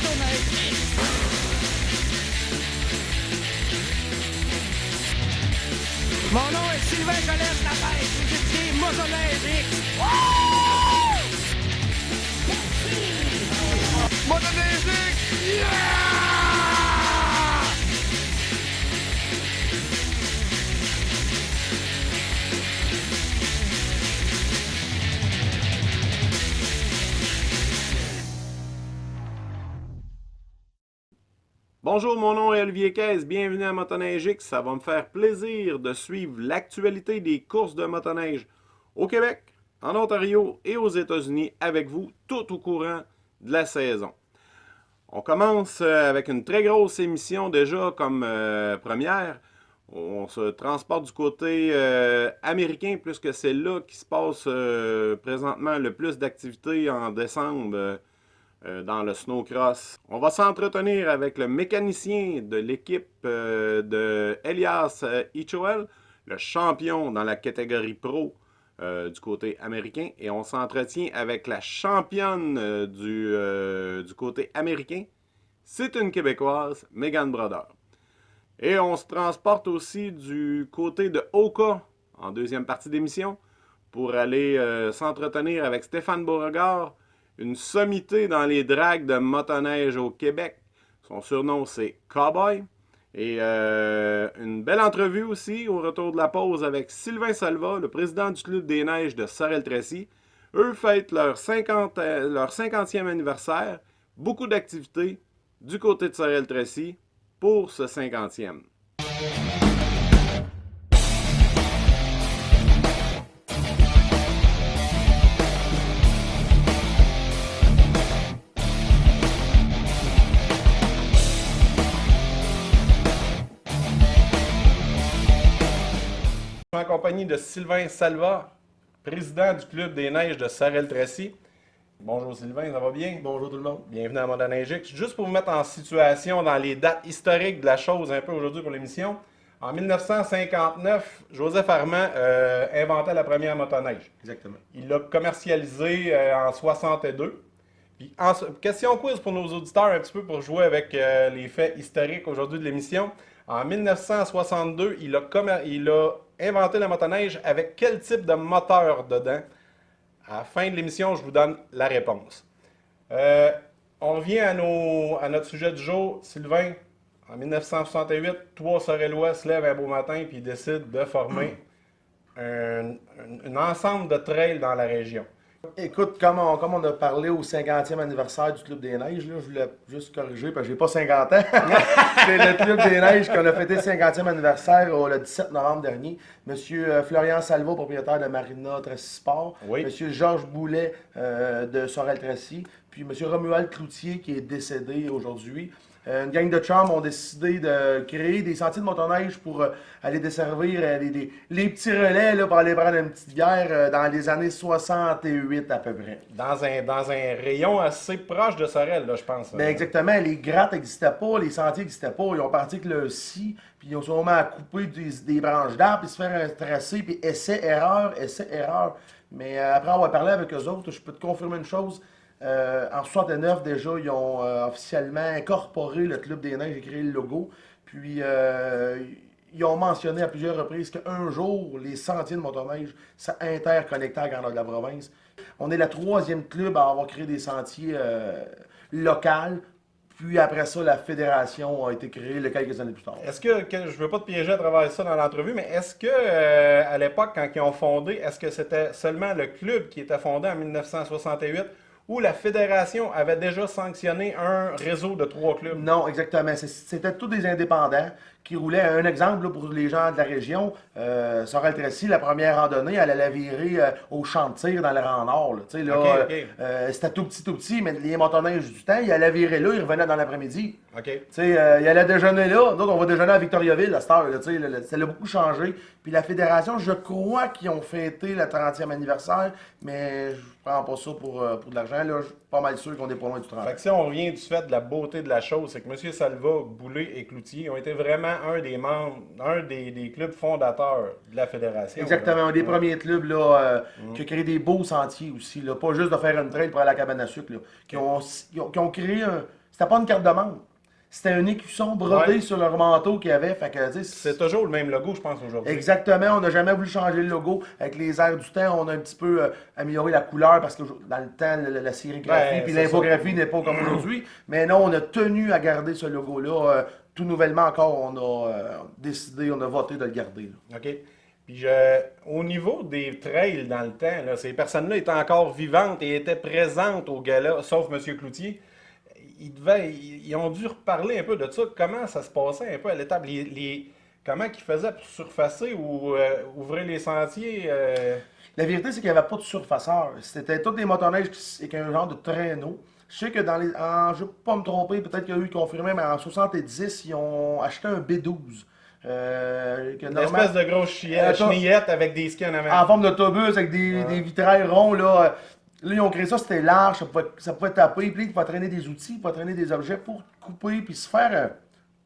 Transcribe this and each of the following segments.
motoneige. Mon nom est Sylvain Colette Lapête. Vous écoutez Motoneige X. Motoneige X! Yeah! Bonjour, mon nom est Olivier Caisse, bienvenue à Motoneige X. Ça va me faire plaisir de suivre l'actualité des courses de motoneige au Québec, en Ontario et aux États-Unis avec vous tout au courant de la saison. On commence avec une très grosse émission déjà comme première. On se transporte du côté américain puisque c'est là qu'il se passe présentement le plus d'activités en décembre. Dans le snowcross. On va s'entretenir avec le mécanicien de l'équipe de Elias Ichoel, le champion dans la catégorie pro du côté américain. Et on s'entretient avec la championne du côté américain. C'est une Québécoise, Megan Brodeur. Et on se transporte aussi du côté de Oka, en deuxième partie d'émission, pour aller s'entretenir avec Stéphane Beauregard, une sommité dans les drags de motoneige au Québec. Son surnom, c'est Cowboy. Et une belle entrevue aussi au retour de la pause avec Sylvain Salva, le président du Club des Neiges de Sorel-Tracy. Eux fêtent leur 50e anniversaire. Beaucoup d'activités du côté de Sorel-Tracy pour ce 50e. En compagnie de Sylvain Salva, président du Club des Neiges de Sorel-Tracy. Bonjour Sylvain, ça va bien? Bonjour tout le monde. Bienvenue à Motoneige X. Juste pour vous mettre en situation dans les dates historiques de la chose un peu aujourd'hui pour l'émission. En 1959, Joseph Armand inventait la première motoneige. Exactement. Il l'a commercialisée en 62. Puis question quiz pour nos auditeurs un petit peu pour jouer avec les faits historiques aujourd'hui de l'émission. En 1962, il a inventé la motoneige avec quel type de moteur dedans? À la fin de l'émission, je vous donne la réponse. On revient à notre sujet du jour. Sylvain, en 1968, trois Sorellois se lèvent un beau matin et ils décident de former un ensemble de trails dans la région. Écoute, comme on a parlé au 50e anniversaire du Club des Neiges, là, je voulais juste corriger parce que j'ai pas 50 ans. C'est le Club des Neiges qu'on a fêté le 50e anniversaire le 17 novembre dernier. Monsieur Florian Salva, propriétaire de Marina Tracy Sport. Oui. Monsieur Georges Boulet de Sorel-Tracy. Puis Monsieur Romuald Cloutier qui est décédé aujourd'hui. Une gang de chums ont décidé de créer des sentiers de motoneige pour aller desservir les petits relais là, pour aller prendre une petite bière dans les années 68 à peu près. Dans un rayon assez proche de Sorel, là, je pense. Ben exactement, les grattes n'existaient pas, les sentiers n'existaient pas. Ils ont parti avec le scie, puis ils ont sûrement à couper des branches d'arbres, puis se faire un tracé, puis essai-erreur. Mais après avoir parlé avec eux autres, je peux te confirmer une chose. En 69, déjà, ils ont officiellement incorporé le Club des Neiges et créé le logo. Puis, ils ont mentionné à plusieurs reprises qu'un jour, les sentiers de motoneige, ça interconnectait à la grandeur de la province. On est le troisième club à avoir créé des sentiers locaux. Puis après ça, la fédération a été créée quelques années plus tard. Est-ce que je ne veux pas te piéger à travers ça dans l'entrevue, mais est-ce que à l'époque, quand ils ont fondé, est-ce que c'était seulement le club qui était fondé en 1968 ou la fédération avait déjà sanctionné un réseau de 3 clubs? Non, exactement. C'était tous des indépendants qui roulaient. Un exemple là, pour les gens de la région, Sorel-Tracy, la première randonnée, elle allait virer au champ de tir dans le rang nord. Là. Là, Ok. c'était tout petit, mais les motoneiges du temps, ils allaient virer là, ils revenaient dans l'après-midi. OK. Ils allaient déjeuner là. Nous, on va déjeuner à Victoriaville à cette heure. Là, ça a beaucoup changé. Puis la fédération, je crois qu'ils ont fêté le 30e anniversaire, mais je prends pas ça pour de l'argent. Là, je suis pas mal sûr qu'on est pas loin du 30. Fait que si on revient du fait de la beauté de la chose, c'est que M. Salva, Boulet et Cloutier ont été vraiment un des membres, un des clubs fondateurs de la fédération. Exactement, un des premiers clubs là, qui a créé des beaux sentiers aussi. Là, pas juste de faire une trail pour aller à la cabane à sucre. Là, qui ont créé C'était pas une carte de membre. C'était un écusson brodé sur leur manteau qu'il y avait. Fait que, c'est toujours le même logo, je pense, aujourd'hui. Exactement, on n'a jamais voulu changer le logo. Avec les airs du temps, on a un petit peu amélioré la couleur parce que dans le temps, la sérigraphie puis l'infographie n'est pas comme aujourd'hui. Mais non, on a tenu à garder ce logo-là. Tout nouvellement encore, on a décidé, on a voté de le garder. Là. OK. Puis au niveau des trails dans le temps, là, ces personnes-là étaient encore vivantes et étaient présentes au gala, sauf M. Cloutier. Ils ont dû reparler un peu de ça. Comment ça se passait un peu à l'étape? Comment ils faisaient pour surfacer ou ouvrir les sentiers? La vérité, c'est qu'il n'y avait pas de surfaceur. C'était tous des motoneiges avec un genre de traîneau. Je sais que je ne vais pas me tromper, peut-être qu'il y a eu confirmé, mais en 70, ils ont acheté un B12. Une espèce de grosse chenillette avec des skis en avant. En forme d'autobus avec des vitrails ronds. Là, ils ont créé ça, c'était large, ça pouvait taper, puis il pouvait traîner des outils, il pouvait traîner des objets pour couper, puis se faire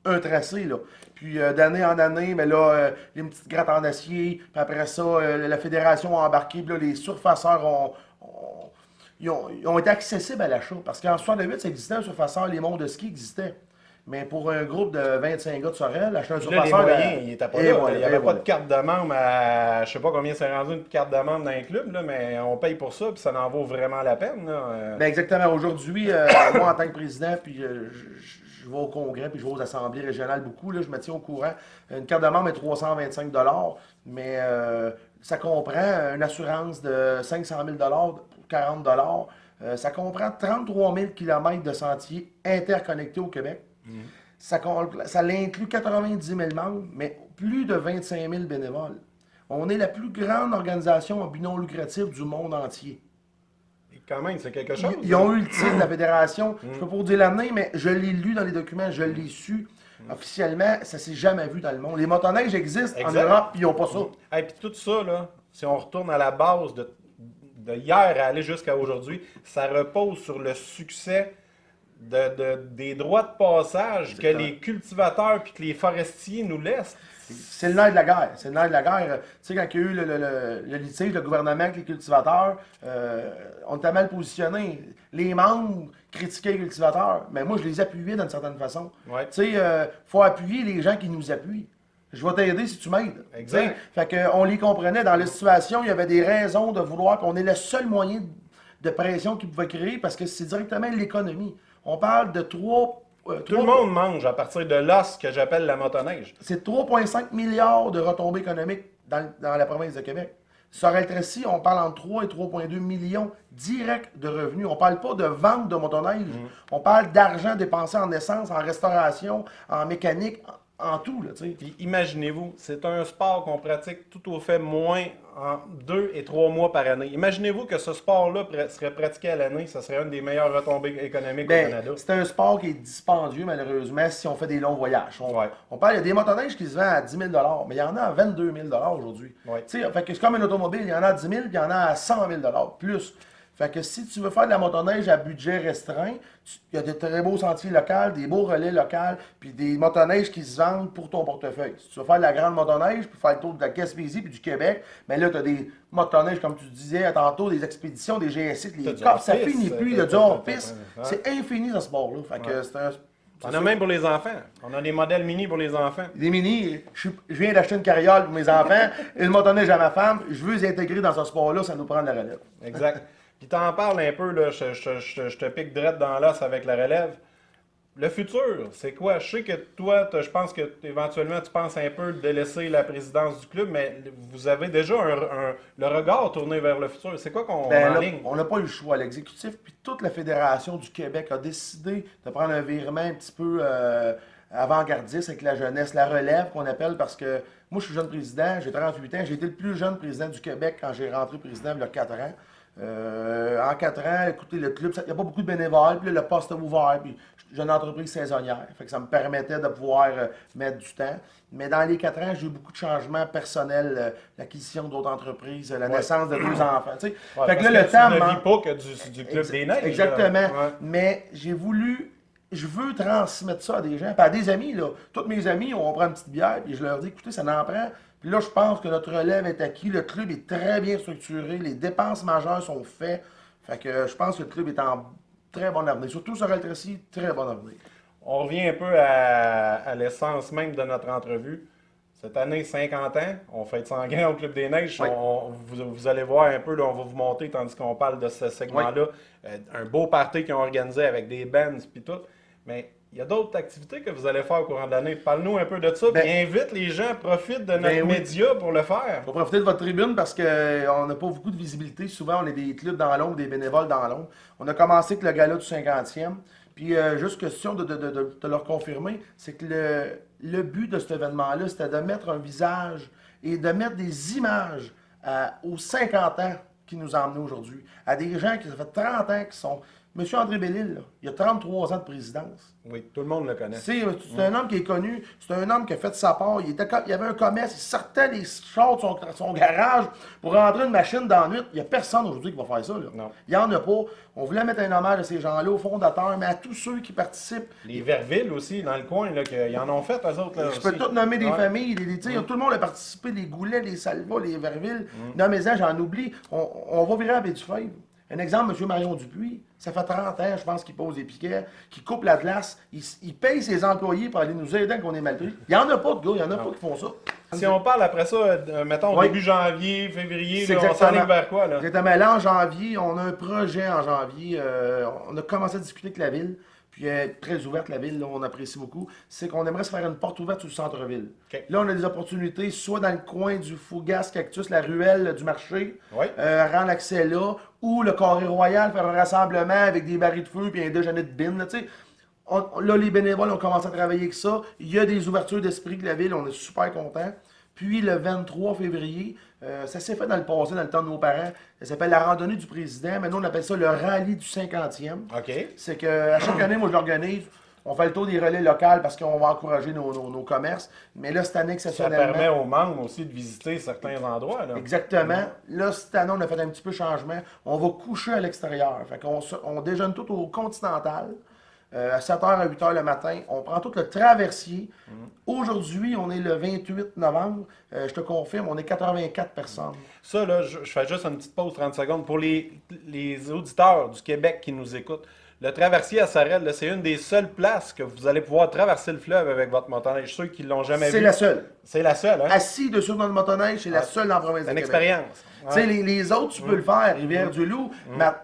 un tracé. Là. Puis d'année en année, mais là, les petites grattes en acier, puis après ça, la fédération a embarqué, puis là, les surfaceurs ils ont été accessibles à l'achat. Parce qu'en 68, ça existait un surfaceur, les monts de ski existaient. Mais pour un groupe de 25 gars de Sorel, acheter un surfaceur... Là, les moyens, il n'était pas là. Il n'y avait pas de carte de membre à... Je sais pas combien c'est rendu une carte de membre dans un club, là, mais on paye pour ça, puis ça en vaut vraiment la peine. Là. Ben exactement. Aujourd'hui, moi, en tant que président, puis je vais au congrès, puis je vais aux assemblées régionales beaucoup, là, je me tiens au courant. Une carte de membre est 325 $, mais ça comprend une assurance de 500 000 $ pour 40 $. Ça comprend 33 000 km de sentiers interconnectés au Québec. Ça inclut 90 000 membres, mais plus de 25 000 bénévoles. On est la plus grande organisation en but non lucratif du monde entier. Et quand même, c'est quelque chose. Ils ont eu le titre de la fédération. Je peux pas vous dire l'année, mais je l'ai lu dans les documents, je l'ai su. Officiellement, ça s'est jamais vu dans le monde. Les motoneiges existent en Europe, puis ils n'ont pas ça. Et puis tout ça, là, si on retourne à la base de hier à aller jusqu'à aujourd'hui, ça repose sur le succès des droits de passage que les cultivateurs puis que les forestiers nous laissent. C'est le nerf de la guerre. C'est le nerf de la guerre. Tu sais, quand il y a eu le litige, le gouvernement avec les cultivateurs, on était mal positionnés. Les membres critiquaient les cultivateurs, mais moi, je les appuyais d'une certaine façon. Ouais. Tu sais, faut appuyer les gens qui nous appuient. Je vais t'aider si tu m'aides. Exact. Fait qu'on les comprenait. Dans la situation, il y avait des raisons de vouloir qu'on ait le seul moyen de pression qu'ils pouvaient créer parce que c'est directement l'économie. On parle de 3... Tout le monde mange à partir de l'os que j'appelle la motoneige. C'est 3,5 milliards de retombées économiques dans la province de Québec. Sorel-Tracy, on parle entre 3 et 3,2 millions directs de revenus. On ne parle pas de vente de motoneige. On parle d'argent dépensé en essence, en restauration, en mécanique, en tout. Là, puis imaginez-vous, c'est un sport qu'on pratique tout au fait moins en 2 et 3 mois par année. Imaginez-vous que ce sport-là serait pratiqué à l'année, ça serait une des meilleures retombées économiques au Canada. C'est un sport qui est dispendieux, malheureusement, si on fait des longs voyages. On parle, il y a des motoneiges qui se vendent à 10 000 $, mais il y en a à 22 000 $ aujourd'hui. Fait que c'est comme une automobile, il y en a à 10 000 puis il y en a à 100 000 $ plus. Fait que si tu veux faire de la motoneige à budget restreint, il y a de très beaux sentiers locaux, des beaux relais locaux, puis des motoneiges qui se vendent pour ton portefeuille. Si tu veux faire de la grande motoneige, puis faire le tour de la Gaspésie puis du Québec, mais là, tu as des motoneiges, comme tu disais tantôt, des expéditions, des GSI, les cops, ça finit plus, il y a du hors-piste. C'est infini, ce sport-là. Fait que c'est un... On a même pour les enfants. On a des modèles mini pour les enfants. Des mini, je viens d'acheter une carriole pour mes enfants, une motoneige à ma femme, je veux les intégrer dans ce sport-là, ça nous prend de la relève. Exact. Puis t'en parles un peu, là, je te pique direct dans l'os avec la relève. Le futur, c'est quoi? Je sais que toi, je pense que éventuellement tu penses un peu de laisser la présidence du club, mais vous avez déjà le regard tourné vers le futur. C'est quoi qu'on enligne? On n'a pas eu le choix. L'exécutif puis toute la Fédération du Québec a décidé de prendre un virement un petit peu avant-gardiste avec la jeunesse, la relève qu'on appelle, parce que moi je suis jeune président, j'ai 38 ans, j'ai été le plus jeune président du Québec quand j'ai rentré président il y a 4 ans. En 4 ans, écoutez, le club, il n'y a pas beaucoup de bénévoles, puis là, le poste est ouvert, puis j'ai une entreprise saisonnière, fait que ça me permettait de pouvoir mettre du temps. Mais dans les 4 ans, j'ai eu beaucoup de changements personnels, l'acquisition d'autres entreprises, la naissance de 2 enfants. Tu sais. Fait que là, le temps. Tu ne vis pas que du club des neiges. Exactement. Mais j'ai voulu. Je veux transmettre ça à des gens, puis à des amis. Là. Tous mes amis, on prend une petite bière, puis je leur dis, écoutez, ça n'en prend. Puis là, je pense que notre relève est acquis. Le club est très bien structuré. Les dépenses majeures sont faites. Fait que je pense que le club est en très bon avenir. Surtout sur Eltracy, très bon avenir. On revient un peu à l'essence même de notre entrevue. Cette année, 50 ans, on fête 100 ans au Club des Neiges. Oui. Vous allez voir un peu, là, on va vous montrer tandis qu'on parle de ce segment-là. Un beau party qu'ils ont organisé avec des bands et tout. Mais il y a d'autres activités que vous allez faire au courant de l'année. Parle-nous un peu de ça. Puis invite les gens, profite de notre média pour le faire. Il faut profiter de votre tribune parce qu'on n'a pas beaucoup de visibilité. Souvent, on est des clubs dans l'ombre, des bénévoles dans l'ombre. On a commencé avec le gala du 50e. Puis, juste question de leur confirmer, c'est que le but de cet événement-là, c'était de mettre un visage et de mettre des images aux 50 ans qui nous ont emmenés aujourd'hui. À des gens qui, ça fait 30 ans qui sont... Monsieur André Bellil, là, il a 33 ans de présidence. Oui, tout le monde le connaît. C'est un homme qui est connu, c'est un homme qui a fait sa part. Il y avait un commerce, il sortait les chars de son garage pour rentrer une machine dans la nuit. Il n'y a personne aujourd'hui qui va faire ça. Là. Non. Il n'y en a pas. On voulait mettre un hommage à ces gens-là, aux fondateurs, mais à tous ceux qui participent. Les Verville aussi, dans le coin, là, ils en ont fait, eux autres. Là, Je peux tout nommer des familles, tout le monde a participé, les Goulets, les Salva, les Verville. Nommez-en, j'en oublie. On va virer à Baie-du-Feuille. Un exemple, M. Marion Dupuis, ça fait 30 ans, je pense, qu'il pose des piquets, qu'il coupe la glace, il paye ses employés pour aller nous aider quand on est mal pris. Il n'y en a pas de gars, il n'y en a pas qui font ça. Si on parle après ça, mettons début janvier, février, là, on s'enligne vers quoi? Là? Exactement. Là, en janvier, on a un projet en janvier. On a commencé à discuter avec la ville. Puis elle est très ouverte, la ville, là, on apprécie beaucoup. C'est qu'on aimerait se faire une porte ouverte sur le centre-ville. Okay. Là, on a des opportunités, soit dans le coin du Fougas Cactus, la ruelle du marché, rendre l'accès là, ou le Carré Royal, faire un rassemblement avec des barils de feu puis un déjeuner de bine. Là, les bénévoles ont commencé à travailler avec ça. Il y a des ouvertures d'esprit de la ville, on est super contents. Puis le 23 février, ça s'est fait dans le passé, dans le temps de nos parents. Ça s'appelle la randonnée du président. Maintenant, on appelle ça le rallye du 50e. OK. C'est qu'à chaque année, moi, je l'organise. On fait le tour des relais locaux parce qu'on va encourager nos commerces. Mais là, cette année, exceptionnellement... Ça permet aux membres aussi de visiter certains endroits. Là. Exactement. Là, cette année, on a fait un petit peu de changement. On va coucher à l'extérieur. Fait qu'on on déjeune tout au Continental. À 7h à 8h le matin. On prend tout le traversier. Aujourd'hui, on est le 28 novembre. Je te confirme, on est 84 personnes. Ça, là, je fais juste une petite pause 30 secondes. Pour les auditeurs du Québec qui nous écoutent, le traversier à Sorel, c'est une des seules places que vous allez pouvoir traverser le fleuve avec votre motoneige. Ceux qui ne l'ont jamais vu. C'est la seule. C'est la seule, hein? Assis dessus dans le motoneige, c'est la seule dans la province de C'est une Québec. expérience. Tu sais, les autres, tu peux le faire, Rivière-du-Loup,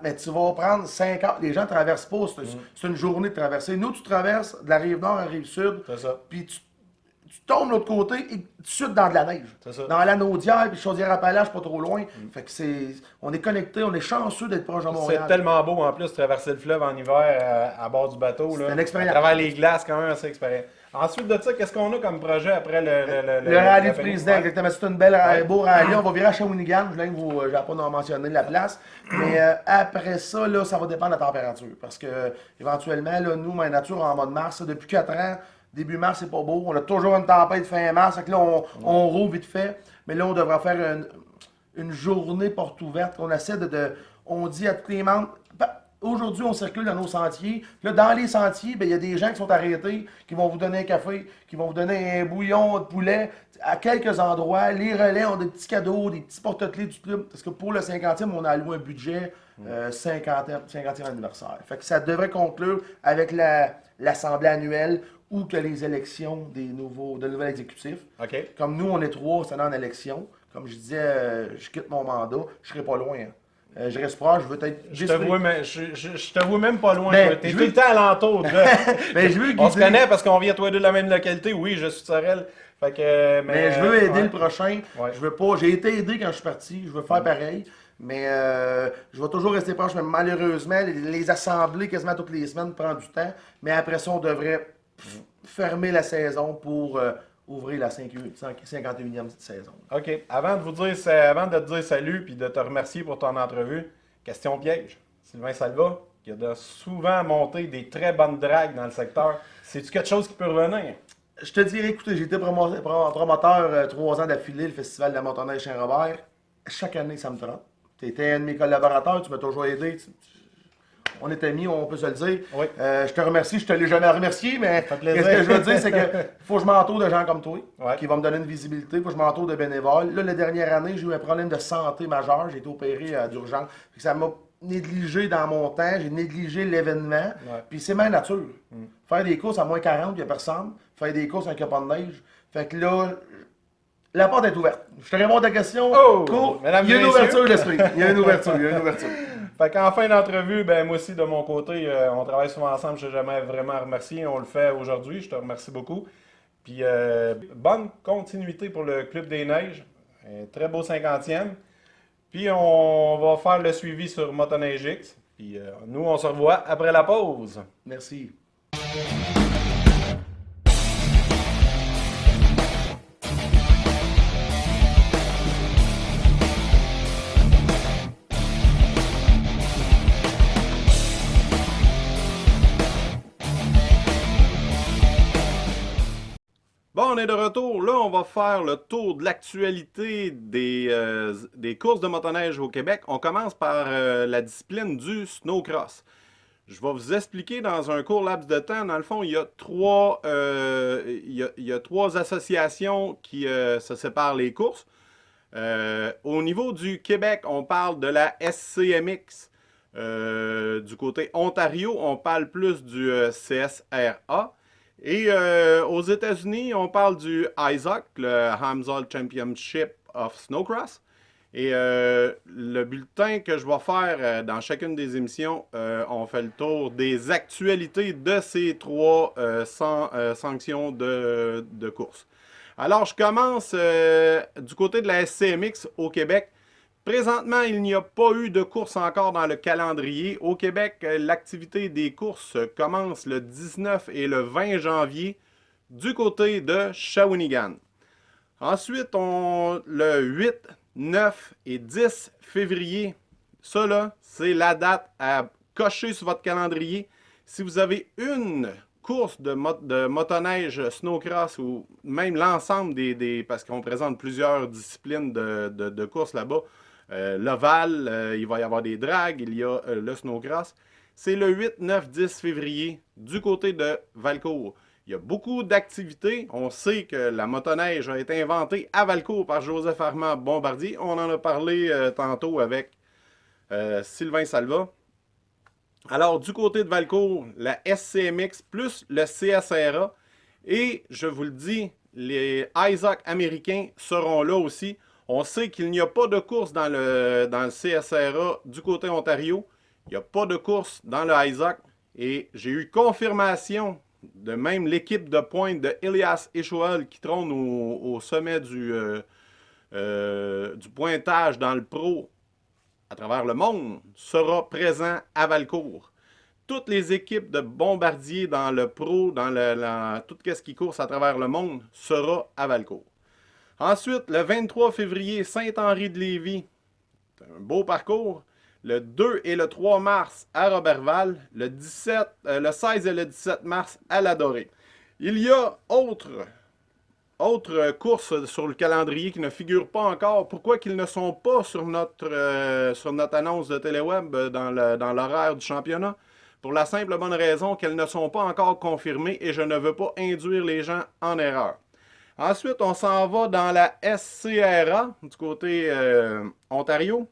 mais tu vas prendre 5 heures. Les gens ne traversent pas, c'est une journée de traverser. Nous, tu traverses de la rive nord à la rive sud, C'est ça. puis tu tombes de l'autre côté et tout de suite dans de la neige. C'est ça. Dans la Naudière, puis Chaudière-Appalaches, pas trop loin. Fait que on est connectés, on est chanceux d'être proche de Montréal. C'est tellement beau en plus de traverser le fleuve en hiver à bord du bateau. C'est là, une expérience. À travers les glaces, quand même assez expérience. Ensuite de ça, qu'est-ce qu'on a comme projet après Le rallye du président, exactement. C'est une belle beau rallye. On va virer à Shawinigan. Je n'ai pas mentionné la place. Mais après ça, là, ça va dépendre de la température. Parce que éventuellement, là, nous, ma nature en mois de mars, depuis 4 ans, début mars, c'est pas beau. On a toujours une tempête fin mars. Fait que là, on roule vite fait. Mais là, on devra faire une journée porte ouverte. On essaie on dit à tous les membres. Aujourd'hui, on circule dans nos sentiers. Là, dans les sentiers, il y a des gens qui sont arrêtés, qui vont vous donner un café, qui vont vous donner un bouillon de poulet. À quelques endroits, les relais ont des petits cadeaux, des petits porte-clés du club. Parce que pour le 50e, on a alloué un budget 50e anniversaire. Fait que ça devrait conclure avec l'assemblée annuelle ou que les élections de nouvel exécutif. OK. Comme nous, on est 3 cette année en élection. Comme je disais, je quitte mon mandat. Je serai pas loin. Je reste proche, je veux être... Je te vois même pas loin. Ben, T'es tout le temps alentour. Mais je veux On se connaît parce qu'on vient tous les deux de la même localité. Oui, je suis de Sorel. Fait que, mais je veux aider le prochain. Ouais. Je veux pas. J'ai été aidé quand je suis parti. Je veux faire pareil. Mais je vais toujours rester proche. Mais malheureusement, les assemblées quasiment toutes les semaines prennent du temps. Mais après ça, on devrait fermer la saison pour ouvrir la 51e saison. OK. Avant de te dire salut puis de te remercier pour ton entrevue, question piège. Sylvain Salva, qui a souvent monté des très bonnes dragues dans le secteur. C'est-tu quelque chose qui peut revenir? Je te dirais, écoutez, j'ai été promoteur 3 ans d'affilée, le Festival de la Motoneige Saint-Robert. Chaque année, ça me trotte. Tu étais un de mes collaborateurs, tu m'as toujours aidé. On est amis, on peut se le dire. Oui. Je te remercie, je te l'ai jamais remercié, mais ce plaisir. que je veux dire, c'est que faut que je m'entoure de gens comme toi, Ouais. qui vont me donner une visibilité, faut que je m'entoure de bénévoles. Là, la dernière année, j'ai eu un problème de santé majeur, j'ai été opéré d'urgence. Ça m'a négligé dans mon temps, j'ai négligé l'événement, Ouais. puis c'est ma nature. Faire des courses à moins 40, il n'y a personne. Faire des courses avec un pas de neige. Fait que là, la porte est ouverte. Je te réponds à ta question. Oh! Cool. Mesdames Il y a et une messieurs. ouverture d'esprit. Il y a une ouverture, il y a une ouverture. Fait qu'en fin d'entrevue, ben moi aussi de mon côté, on travaille souvent ensemble, je t'ai jamais vraiment remercié, on le fait aujourd'hui, je te remercie beaucoup. Puis bonne continuité pour le Club des Neiges, un très beau 50e. Puis on va faire le suivi sur Motoneige X. Puis nous, on se revoit après la pause. Merci. Bon, on est de retour. Là, on va faire le tour de l'actualité des courses de motoneige au Québec. On commence par la discipline du snowcross. Je vais vous expliquer dans un court laps de temps. Dans le fond, il y a trois associations qui se séparent les courses. Au niveau du Québec, on parle de la SCMX. Du côté Ontario, on parle plus du CSRA. Et aux États-Unis, on parle du ISOC, le Hamzol Championship of Snowcross. Et le bulletin que je vais faire dans chacune des émissions, on fait le tour des actualités de ces trois sanctions de course. Alors, je commence du côté de la SCMX au Québec. Présentement, il n'y a pas eu de course encore dans le calendrier. Au Québec, l'activité des courses commence le 19 et le 20 janvier du côté de Shawinigan. Ensuite, le 8, 9 et 10 février, ça là, c'est la date à cocher sur votre calendrier. Si vous avez une course de motoneige, snowcross ou même l'ensemble parce qu'on présente plusieurs disciplines de courses là-bas, l'ovale, il va y avoir des drags, il y a le snowcross. C'est le 8, 9, 10 février du côté de Valcourt. Il y a beaucoup d'activités. On sait que la motoneige a été inventée à Valcourt par Joseph Armand Bombardier. On en a parlé tantôt avec Sylvain Salva. Alors, du côté de Valcourt, la SCMX plus le CSRA. Et je vous le dis, les ISOC américains seront là aussi. On sait qu'il n'y a pas de course dans le CSRA du côté Ontario. Il n'y a pas de course dans le ISOC. Et j'ai eu confirmation de même l'équipe de pointe de Elias Echoal qui trône au sommet du pointage dans le pro à travers le monde sera présent à Valcourt. Toutes les équipes de bombardiers dans le pro, dans tout ce qui course à travers le monde sera à Valcourt. Ensuite, le 23 février, Saint-Henri-de-Lévis, un beau parcours. Le 2 et le 3 mars à Roberval. Le 16 et le 17 mars à La Dorée. Il y a autres courses sur le calendrier qui ne figurent pas encore. Pourquoi qu'ils ne sont pas sur notre annonce de téléweb dans l'horaire du championnat? Pour la simple bonne raison qu'elles ne sont pas encore confirmées et je ne veux pas induire les gens en erreur. Ensuite, on s'en va dans la SCRA, du côté Ontario.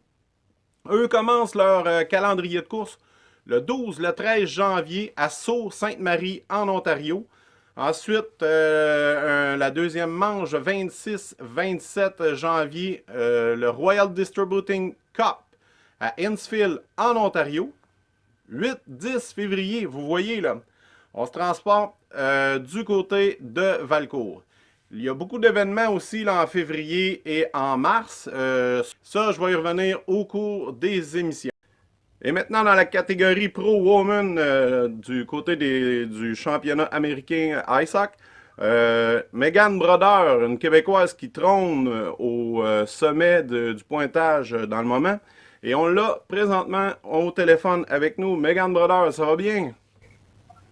Eux commencent leur calendrier de course le 12, le 13 janvier à Sault-Sainte-Marie en Ontario. Ensuite, la deuxième manche, 26-27 janvier, le Royal Distributing Cup à Innsfield en Ontario. 8-10 février, vous voyez là, on se transporte du côté de Valcourt. Il y a beaucoup d'événements aussi là, en février et en mars. Ça, je vais y revenir au cours des émissions. Et maintenant, dans la catégorie Pro Woman du côté du championnat américain ISOC, Megan Brodeur, une Québécoise qui trône au sommet du pointage dans le moment. Et on l'a présentement au téléphone avec nous. Megan Brodeur, ça va bien?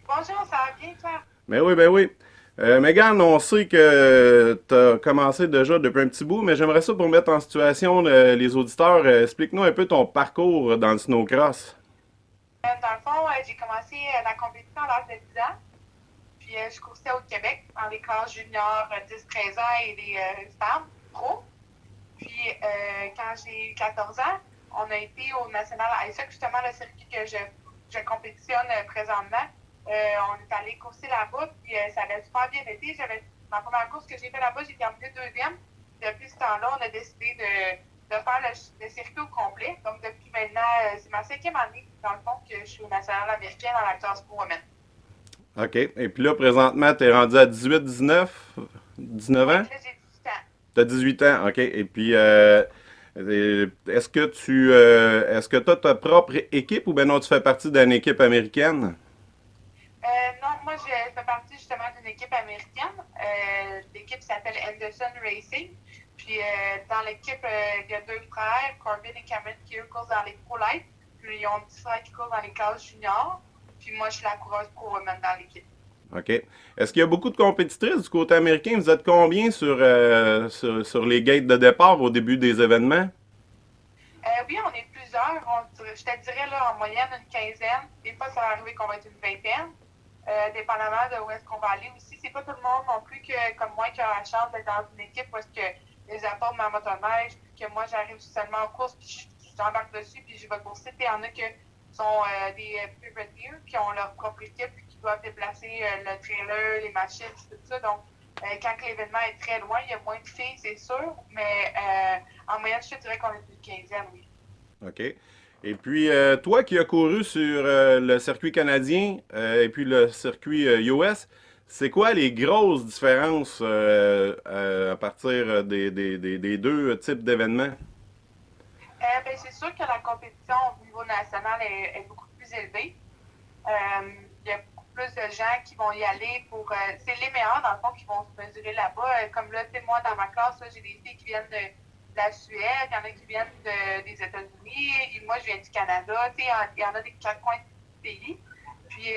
Bonjour, ça va bien, toi? Ben oui, ben oui. Megan, on sait que tu as commencé déjà depuis un petit bout, mais j'aimerais ça pour mettre en situation les auditeurs. Explique-nous un peu ton parcours dans le snowcross. Dans le fond, j'ai commencé la compétition à l'âge de 10 ans. Puis je coursais au Québec dans les classes juniors 10-13 ans et les femmes pro. Puis quand j'ai eu 14 ans, on a été au National ISOC, justement le circuit que je compétitionne présentement. On est allé courser là-bas, puis ça avait super bien été. Ma première course que j'ai fait là-bas, j'ai terminé deuxième. Depuis ce temps-là, on a décidé de faire le circuit au complet. Donc, depuis maintenant, c'est ma 5e année, dans le fond, que je suis au National américain dans la classe Pro Women. OK. Et puis là, présentement, tu es rendu à 18, 19 ans? Là, j'ai 18 ans. Tu as 18 ans, OK. Et puis, est-ce que tu as ta propre équipe ou bien non, tu fais partie d'une équipe américaine? Non, moi, je fais partie justement d'une équipe américaine. L'équipe s'appelle Anderson Racing. Puis, dans l'équipe, il y a 2 frères, Corbin et Cameron, qui eux courent dans les Pro Light. Puis, ils ont un petit frère qui court dans les classes juniors. Puis, moi, je suis la coureuse Pro Women dans l'équipe. OK. Est-ce qu'il y a beaucoup de compétitrices du côté américain? Vous êtes combien sur les gates de départ au début des événements? Oui, on est plusieurs. Je te dirais là, en moyenne une quinzaine. Des fois, ça va arriver qu'on va être une vingtaine. Dépendamment de où est-ce qu'on va aller aussi. C'est pas tout le monde non plus comme moi qui a la chance d'être dans une équipe où est-ce que les apports de ma motoneige, puis que moi j'arrive seulement en course, puis j'embarque dessus, puis je vais courser. Puis il y en a qui sont des privateers, qui ont leur propre équipe, puis qui doivent déplacer le trailer, les machines, tout ça. Donc, quand l'événement est très loin, il y a moins de filles, c'est sûr, mais en moyenne, je te dirais qu'on est une quinzaine, oui. OK. Et puis, toi qui as couru sur le circuit canadien et puis le circuit US, c'est quoi les grosses différences à partir des deux types d'événements? Ben, c'est sûr que la compétition au niveau national est beaucoup plus élevée. Il y a beaucoup plus de gens qui vont y aller pour... c'est les meilleurs, dans le fond, qui vont se mesurer là-bas. Comme là, tu sais, moi, dans ma classe, là, j'ai des filles qui viennent de la Suède, il y en a qui viennent des États-Unis, et moi, je viens du Canada. Tu sais, il y en a des 4 coins du pays. Puis,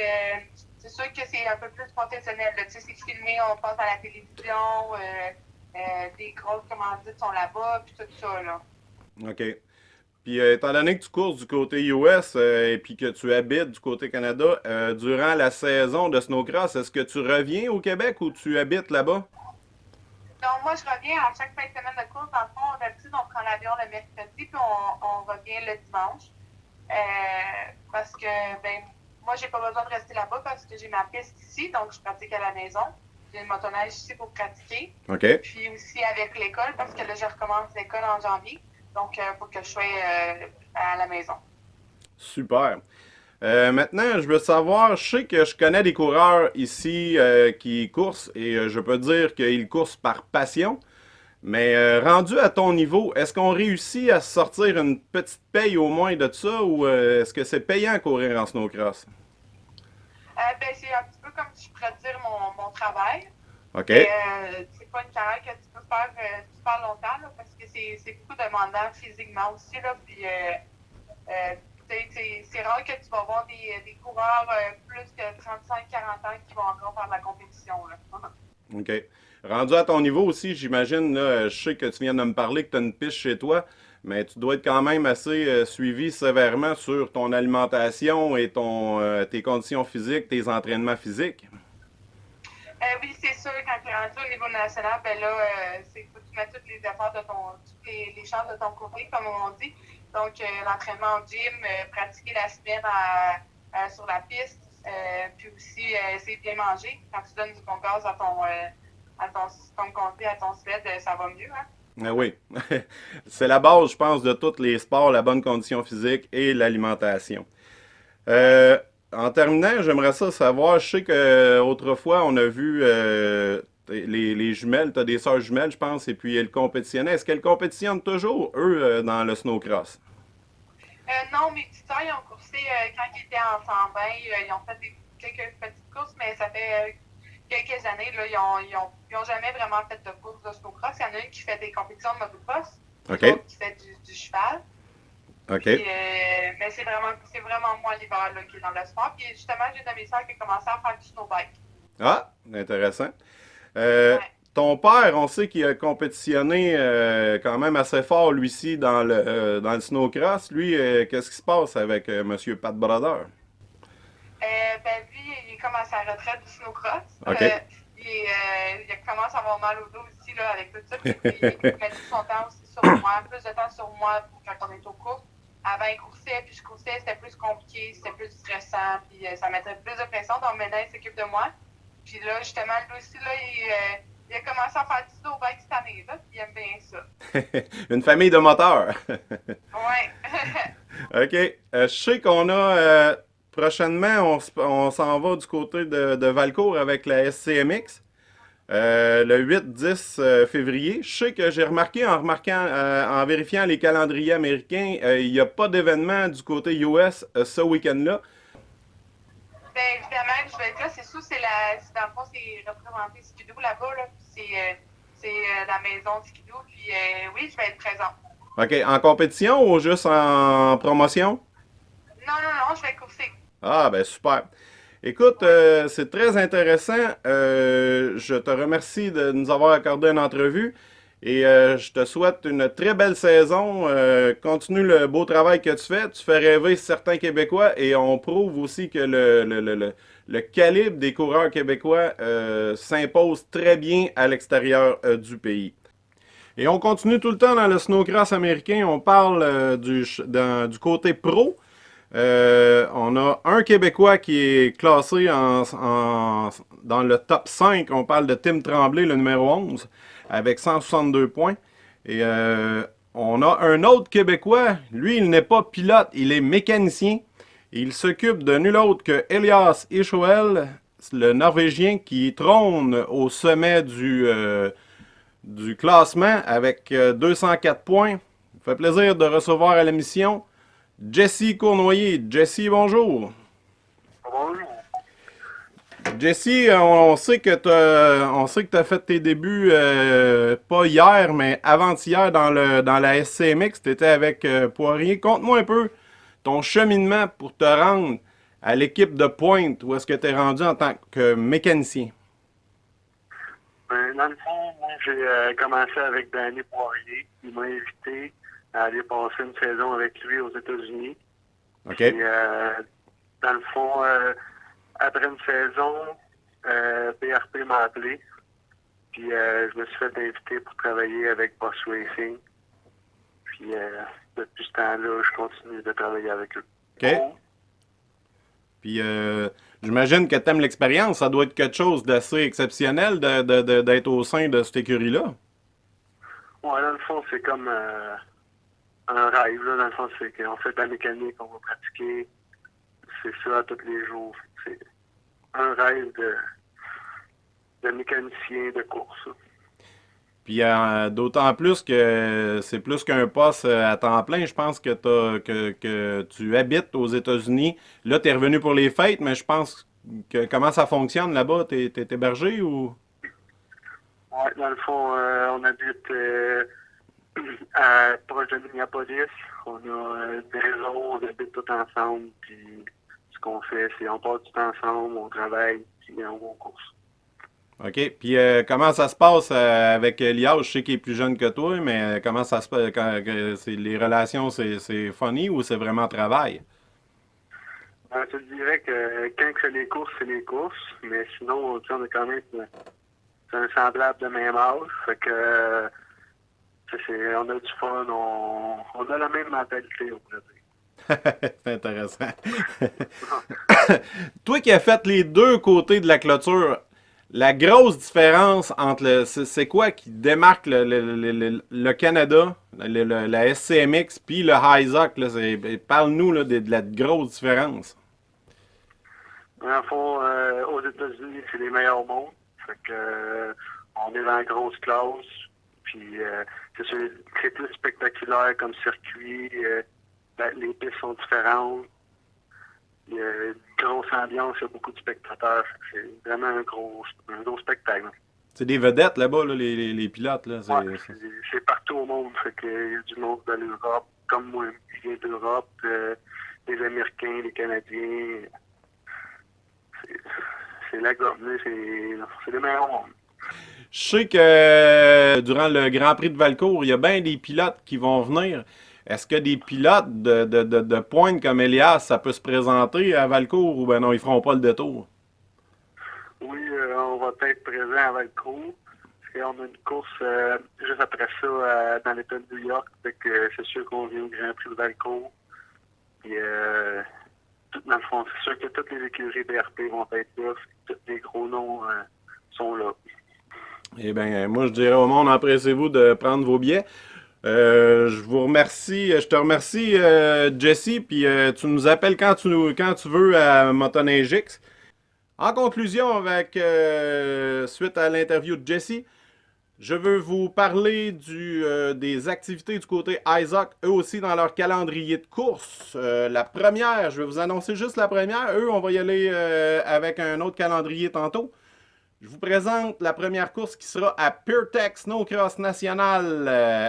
c'est sûr que c'est un peu plus professionnel. Tu sais, c'est filmé, on passe à la télévision, des grosses commandites sont là-bas, puis tout ça, là. OK. Puis, étant donné que tu cours du côté US et puis que tu habites du côté Canada, durant la saison de snowcross, est-ce que tu reviens au Québec ou tu habites là-bas? Donc, moi, je reviens à chaque fin de semaine de course. Dans le fond, d'habitude, on prend l'avion le mercredi, puis on revient le dimanche. Parce que, ben, moi, j'ai pas besoin de rester là-bas parce que j'ai ma piste ici, donc je pratique à la maison. J'ai une motoneige ici pour pratiquer. OK. Puis aussi avec l'école, parce que là, je recommence l'école en janvier. Donc, il faut que je sois à la maison. Super. Maintenant, je veux savoir, je sais que je connais des coureurs ici qui coursent et je peux dire qu'ils coursent par passion. Mais rendu à ton niveau, est-ce qu'on réussit à sortir une petite paye au moins de ça ou est-ce que c'est payant courir en snowcross? Ben, c'est un petit peu comme je pourrais dire mon travail. OK. Mais c'est pas une carrière que tu peux faire super longtemps là, parce que c'est beaucoup demandant physiquement aussi. Là, puis, c'est rare que tu vas voir des coureurs plus que 35-40 ans qui vont encore faire de la compétition. Là. OK. Rendu à ton niveau aussi, j'imagine, là, je sais que tu viens de me parler que tu as une piste chez toi, mais tu dois être quand même assez suivi sévèrement sur ton alimentation et tes conditions physiques, tes entraînements physiques. Oui, c'est sûr, quand tu es rendu au niveau national, ben là, c'est faut que tu mets tous les efforts toutes les chances de ton côté, comme on dit. Donc, l'entraînement au gym, pratiquer la semaine sur la piste, puis aussi essayer de bien manger. Quand tu donnes du bon gaz à ton système compté, à ton sled, ça va mieux, hein? Ah oui, c'est la base, je pense, de tous les sports, la bonne condition physique et l'alimentation. En terminant, j'aimerais ça savoir, je sais qu'autrefois, on a vu les jumelles, tu as des sœurs jumelles, je pense, et puis elles compétitionnaient. Est-ce qu'elles compétitionnent toujours, eux, dans le snowcross? Non, mes petits sœurs, ils ont coursé quand ils étaient en 120. Ils ont fait quelques petites courses, mais ça fait quelques années, là, ils ont jamais vraiment fait de course de snowcross. Il y en a une qui fait des compétitions de motocross, OK. l'autre qui fait du cheval. OK. Puis, mais c'est vraiment moi l'hiver là, qui est dans le sport. Puis justement, j'ai une de mes soeurs qui a commencé à faire du snowbike. Ah, intéressant. Ouais. Ton père, on sait qu'il a compétitionné quand même assez fort, lui-ci, dans le snowcross. Lui, qu'est-ce qui se passe avec Monsieur Pat Brodeur? Ben lui, il est comme à sa retraite du snowcross. OK. Il commence à avoir mal au dos aussi là, avec tout ça. Puis, il met tout son temps aussi sur moi, plus de temps sur moi quand on est au cours. avant, il coursait, puis je coursais, c'était plus compliqué, c'était plus stressant, puis ça mettait plus de pression. Donc maintenant, il s'occupe de moi. Puis là, justement, lui aussi, là, il a commencé à faire du snowbike cette année, là, puis il aime bien ça. Une famille de moteurs. Ouais. OK. Je sais qu'on a prochainement, on s'en va du côté de Valcourt avec la SCMX. Le 8-10 février. Je sais que j'ai remarqué en vérifiant les calendriers américains, il n'y a pas d'événement du côté US ce week-end-là. Ben, évidemment, je vais être là. C'est sûr, dans le fond, c'est représenté Skidoo là-bas, là. C'est la maison Skidoo. Puis oui, je vais être présente. OK. En compétition ou juste en promotion? Non, je vais courser. Ah, ben super. Écoute, c'est très intéressant. Je te remercie de nous avoir accordé une entrevue et je te souhaite une très belle saison. Continue le beau travail que tu fais. Tu fais rêver certains Québécois et on prouve aussi que le calibre des coureurs québécois s'impose très bien à l'extérieur du pays. Et on continue tout le temps dans le snowcross américain. On parle du côté pro. On a un Québécois qui est classé dans le top 5. On parle de Tim Tremblay, le numéro 11, avec 162 points. Et on a un autre Québécois. Lui, il n'est pas pilote, il est mécanicien. Il s'occupe de nul autre que Elias Ishoel, le Norvégien qui trône au sommet du classement avec 204 points. Ça fait plaisir de recevoir à l'émission Jesse Cournoyer. Jesse, bonjour. Bonjour. Jesse, on sait que tu as fait tes débuts pas hier, mais avant-hier dans la SCMX. Tu étais avec Poirier. Conte-moi un peu ton cheminement pour te rendre à l'équipe de pointe. Où est-ce que tu es rendu en tant que mécanicien? Dans le fond, moi, j'ai commencé avec Danny Poirier. Il m'a invité à aller passer une saison avec lui aux États-Unis. OK. Puis, dans le fond, après une saison, PRP m'a appelé. Puis, je me suis fait inviter pour travailler avec Boss Racing. Puis, depuis ce temps-là, je continue de travailler avec eux. OK. Puis, j'imagine que tu aimes l'expérience. Ça doit être quelque chose d'assez exceptionnel d'être au sein de cette écurie-là. Ouais, dans le fond, c'est comme un rêve. Là. Dans le fond, c'est qu'on fait de la mécanique, on va pratiquer. C'est ça tous les jours. C'est un rêve de mécanicien de course. Puis d'autant plus que c'est plus qu'un poste à temps plein. Je pense que tu habites aux États-Unis. Là, tu es revenu pour les fêtes, mais je pense que comment ça fonctionne là-bas? T'es hébergé ou? Ouais, dans le fond, on habite proche de Minneapolis. On a une maison, on habite tout ensemble. Puis ce qu'on fait, c'est on part tout ensemble, on travaille, puis on va aux courses. OK. Puis comment ça se passe avec Elias? Je sais qu'il est plus jeune que toi, mais comment ça se passe? Les relations, c'est funny ou c'est vraiment travail? Je te dirais que quand c'est les courses, c'est les courses. Mais sinon, on a quand même c'est un semblable de même âge. Fait que on a du fun, on a la même mentalité, on pourrait dire. C'est intéressant. Toi qui as fait les deux côtés de la clôture, la grosse différence entre c'est quoi qui démarque le Canada, la SCMX, puis le Highzock? Parle-nous là, de la grosse différence. Dans le fond, aux États-Unis, c'est les meilleurs au monde. Fait que on est dans la grosse classe. Puis c'est sûr, c'est plus spectaculaire comme circuit. Les pistes sont différentes. Il y a une grosse ambiance, il y a beaucoup de spectateurs. C'est vraiment un gros spectacle. C'est des vedettes là-bas, là, les pilotes. Là. C'est partout au monde. Fait que, il y a du monde de l'Europe, comme moi, je viens d'Europe, les Américains, les Canadiens. C'est la gomme, c'est les meilleurs au monde. Je sais que durant le Grand Prix de Valcourt, il y a bien des pilotes qui vont venir. Est-ce que des pilotes de pointe comme Elias, ça peut se présenter à Valcourt ou ben non, ils feront pas le détour? Oui, on va être présent à Valcourt. On a une course juste après ça dans l'État de New York. Fait que c'est sûr qu'on vient au Grand Prix de Valcourt. Puis, dans le fond, c'est sûr que toutes les écuries BRP vont être là. Tous les gros noms sont là. Eh bien, moi, je dirais au monde, empressez-vous de prendre vos billets. Je te remercie, Jesse, puis tu nous appelles quand tu veux à Motoneige X. En conclusion, suite à l'interview de Jesse, je veux vous parler des activités du côté Isaac, eux aussi dans leur calendrier de course. La première, je vais vous annoncer juste la première. Eux, on va y aller avec un autre calendrier tantôt. Je vous présente la première course qui sera à PureTech Snowcross National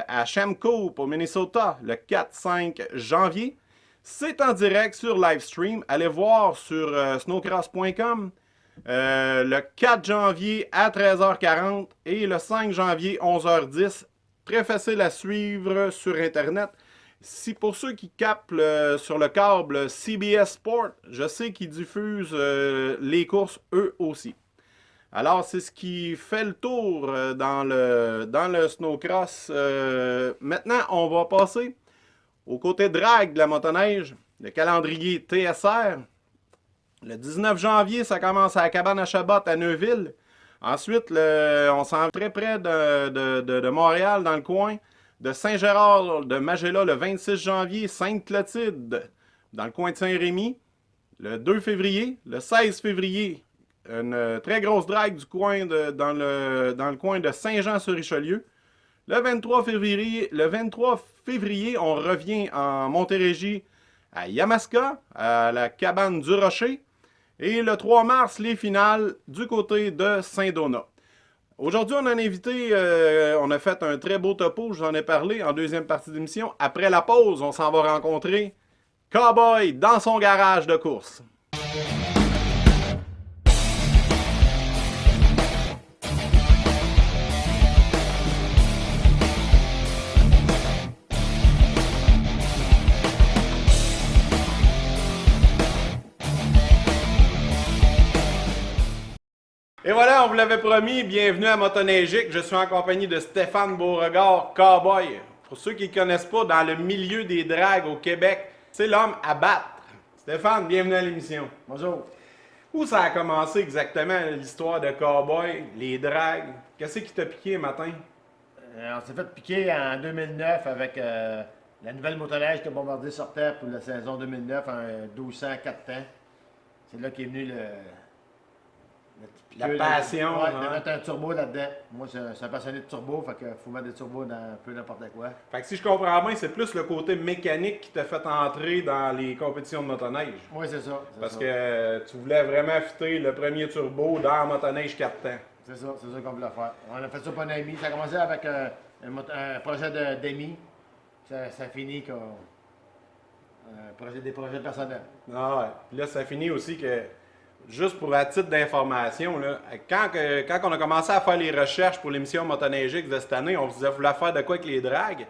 à Shamco, au Minnesota, le 4-5 janvier. C'est en direct sur Livestream. Allez voir sur snowcross.com. Le 4 janvier à 13h40 et le 5 janvier 11h10. Très facile à suivre sur Internet. Si pour ceux qui captent sur le câble CBS Sport, je sais qu'ils diffusent les courses eux aussi. Alors, c'est ce qui fait le tour dans le snowcross. Maintenant, on va passer au côté drague de la motoneige, le calendrier TSR. Le 19 janvier, ça commence à la cabane à Chabot à Neuville. Ensuite, on s'en va très près de Montréal, dans le coin de Saint-Gérard de Magella le 26 janvier, Sainte-Clotilde, dans le coin de Saint-Rémy, le 2 février, le 16 février, une très grosse drague dans le coin de Saint-Jean-sur-Richelieu. Le 23 février, on revient en Montérégie à Yamaska, à la cabane du Rocher. Et le 3 mars, les finales du côté de Saint-Donat. Aujourd'hui, on a un invité, on a fait un très beau topo, je vous en ai parlé en deuxième partie d'émission. Après la pause, on s'en va rencontrer Cowboy dans son garage de course. Et voilà, on vous l'avait promis, bienvenue à Motoneigique. Je suis en compagnie de Stéphane Beauregard, Cowboy. Pour ceux qui ne connaissent pas, dans le milieu des dragues au Québec, c'est l'homme à battre. Stéphane, bienvenue à l'émission. Bonjour. Où ça a commencé exactement l'histoire de Cowboy, les dragues? Qu'est-ce qui t'a piqué matin? On s'est fait piquer en 2009 avec la nouvelle motoneige que Bombardier sortait pour la saison 2009, un 1200 4 temps. C'est là qu'est venu La passion, Ouais, hein? de mettre un turbo là-dedans. Moi, je suis un passionné de turbo, fait qu'il faut mettre des turbos dans un peu n'importe quoi. Fait que si je comprends bien, c'est plus le côté mécanique qui t'a fait entrer dans les compétitions de motoneige. Oui, c'est ça. Parce que tu voulais vraiment fitter le premier turbo dans la motoneige 4 temps. C'est ça qu'on voulait faire. On a fait ça pour un ami. Ça a commencé avec un projet d'ami. Ça finit comme des projets personnels. Ah ouais. Puis là, ça finit aussi que, juste pour à titre d'information, là, quand on a commencé à faire les recherches pour l'émission Motoneigique de cette année, on se disait, voulait faire de quoi avec les dragues.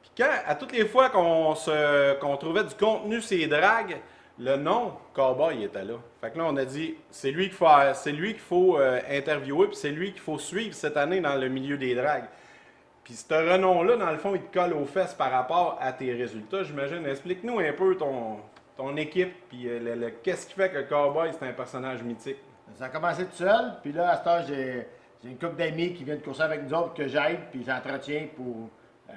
Puis à toutes les fois qu'on trouvait du contenu sur les dragues, le nom Cowboy était là. Fait que là, on a dit, c'est lui qu'il faut interviewer, puis c'est lui qu'il faut suivre cette année dans le milieu des dragues. Puis ce renom-là, dans le fond, il te colle aux fesses par rapport à tes résultats, j'imagine. Explique-nous un peu ton équipe, puis qu'est-ce qui fait que Cowboy, c'est un personnage mythique. Ça a commencé tout seul, puis là, à ce temps, j'ai une couple d'amis qui viennent courser avec nous autres, que j'aide, puis j'entretiens pour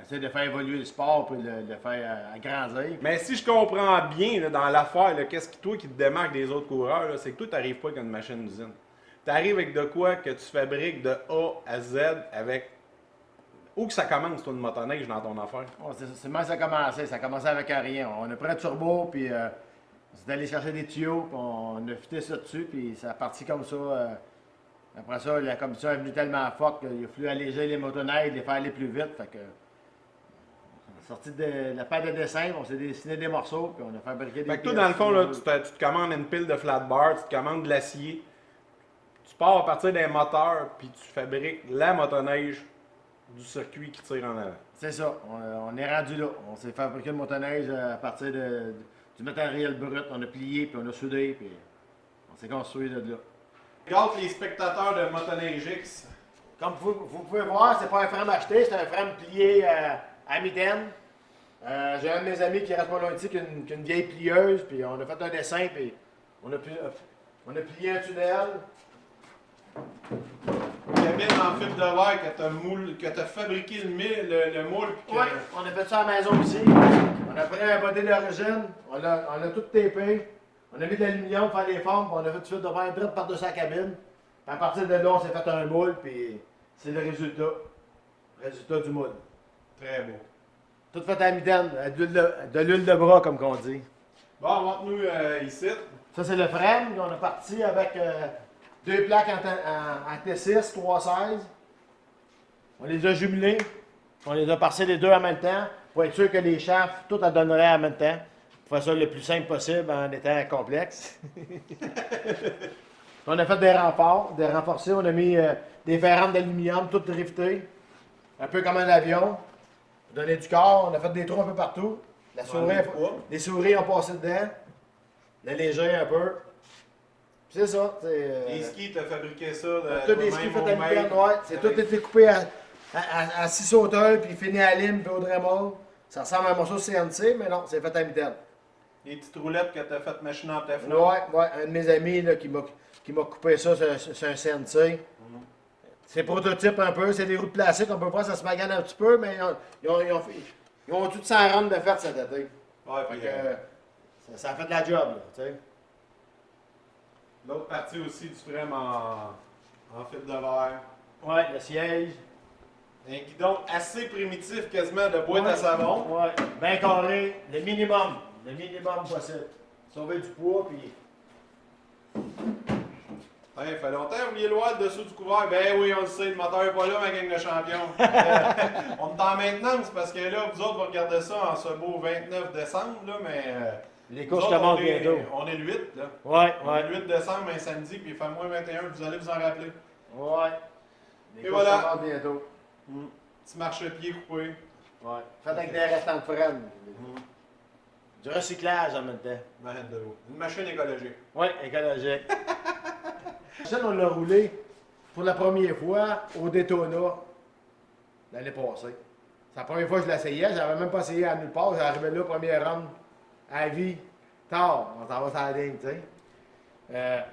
essayer de faire évoluer le sport, puis le faire agrandir. Mais si je comprends bien, là, dans l'affaire, là, qu'est-ce qui te démarque des autres coureurs, là, c'est que toi, tu n'arrives pas avec une machine d'usine. Tu arrives avec de quoi que tu fabriques de A à Z avec... Où que ça commence, toi, une motoneige dans ton affaire? Oh, c'est moi ça a commencé. Ça a commencé avec rien. On a pris un turbo, puis on s'est allé chercher des tuyaux, puis on a fité ça dessus, puis ça a parti comme ça. Après ça, la commission est venue tellement forte qu'il a fallu alléger les motoneiges, les faire aller plus vite. Fait que, on a sorti de la paire de dessin, on s'est dessiné des morceaux, puis on a fabriqué des Fait que toi, pièces. dans le fond, là, tu te commandes une pile de flat bar, tu te commandes de l'acier, tu pars à partir d'un moteur, puis tu fabriques la motoneige du circuit qui tire en avant. C'est ça. On est rendu là. On s'est fabriqué le motoneige à partir du matériel brut. On a plié, puis on a soudé, puis on s'est construit de là. Regarde les spectateurs de Motoneige X. Comme vous pouvez voir, c'est pas un frame acheté, c'est un frame plié à mitaine. J'ai un de mes amis qui reste pas loin ici, qui a une vieille plieuse, puis on a fait un dessin, puis on a plié un tunnel. Cabine en fibre de verre que t'as fabriqué le moule. Puis que... Oui, on a fait ça à la maison aussi. On a pris un body d'origine, on a tout tapé, on a mis de l'aluminium pour faire les formes, puis on a fait du fil de verre direct par-dessus la cabine. Puis à partir de là, on s'est fait un moule, puis c'est le résultat. Résultat du moule. Très beau. Tout fait à mitaine, de l'huile de bras, comme qu'on dit. Bon, montre-nous ici. Ça, c'est le frame. On a parti avec deux plaques en T6, 316. On les a jumelés. On les a passés les deux en même temps pour être sûr que les shafts, tout en donnerait en même temps. Pour faire ça le plus simple possible en étant complexe. On a fait des renforts, des renforcés. On a mis des ferrantes d'aluminium, toutes driftées. Un peu comme un avion. On a donné du corps. On a fait des trous un peu partout. Les souris ont passé dedans. Le léger un peu. Puis c'est ça. Les skis, t'as fabriqué ça. Tous les skis faits à l'hiver, ouais. C'est tout été coupé à 6 sauteurs, puis fini à lime, puis au Dremel. Ça ressemble à un morceau CNC, mais non, c'est fait à mitaine. Les petites roulettes que t'as fait machine en teflon. Ouais, un de mes amis là, qui m'a coupé ça, c'est un CNC. C'est prototype un peu, c'est des roues de plastique, on peut voir ça se magane un petit peu, mais ils ont tout 100 runs de fait cet été. Ouais, Fait puis que, ça a fait de la job, là, tu sais. l'autre partie aussi du frame en fibre de verre. Ouais, le siège. Un guidon assez primitif, quasiment de boîte à savon. Ouais, bien carré, le minimum possible. Sauver du poids, puis... Il fait longtemps, oublié le le dessous du couvert. Ben oui, on le sait, le moteur n'est pas là, ma gang de champions. On est en maintenance parce que là, vous autres, vous regardez ça en ce beau 29 décembre, là, mais. Les nous courses autres, commencent bientôt. On est le 8, là. Ouais, On est le 8 décembre, un samedi, puis il fait moins 21, vous allez vous en rappeler. Ouais. Les Et courses voilà. commencent bientôt. Petit marchepied coupé. Ouais. Fait avec des restants de freine. Du recyclage en même temps. Ben, de l'eau. Une machine écologique. Ouais, écologique. Ça, on l'a roulé pour la première fois au Daytona l'année passée. C'est la première fois que je l'essayais. J'avais même pas essayé à nulle part. J'arrivais là, première run à la vie. Tard, on s'en va sur la ligne, tu sais.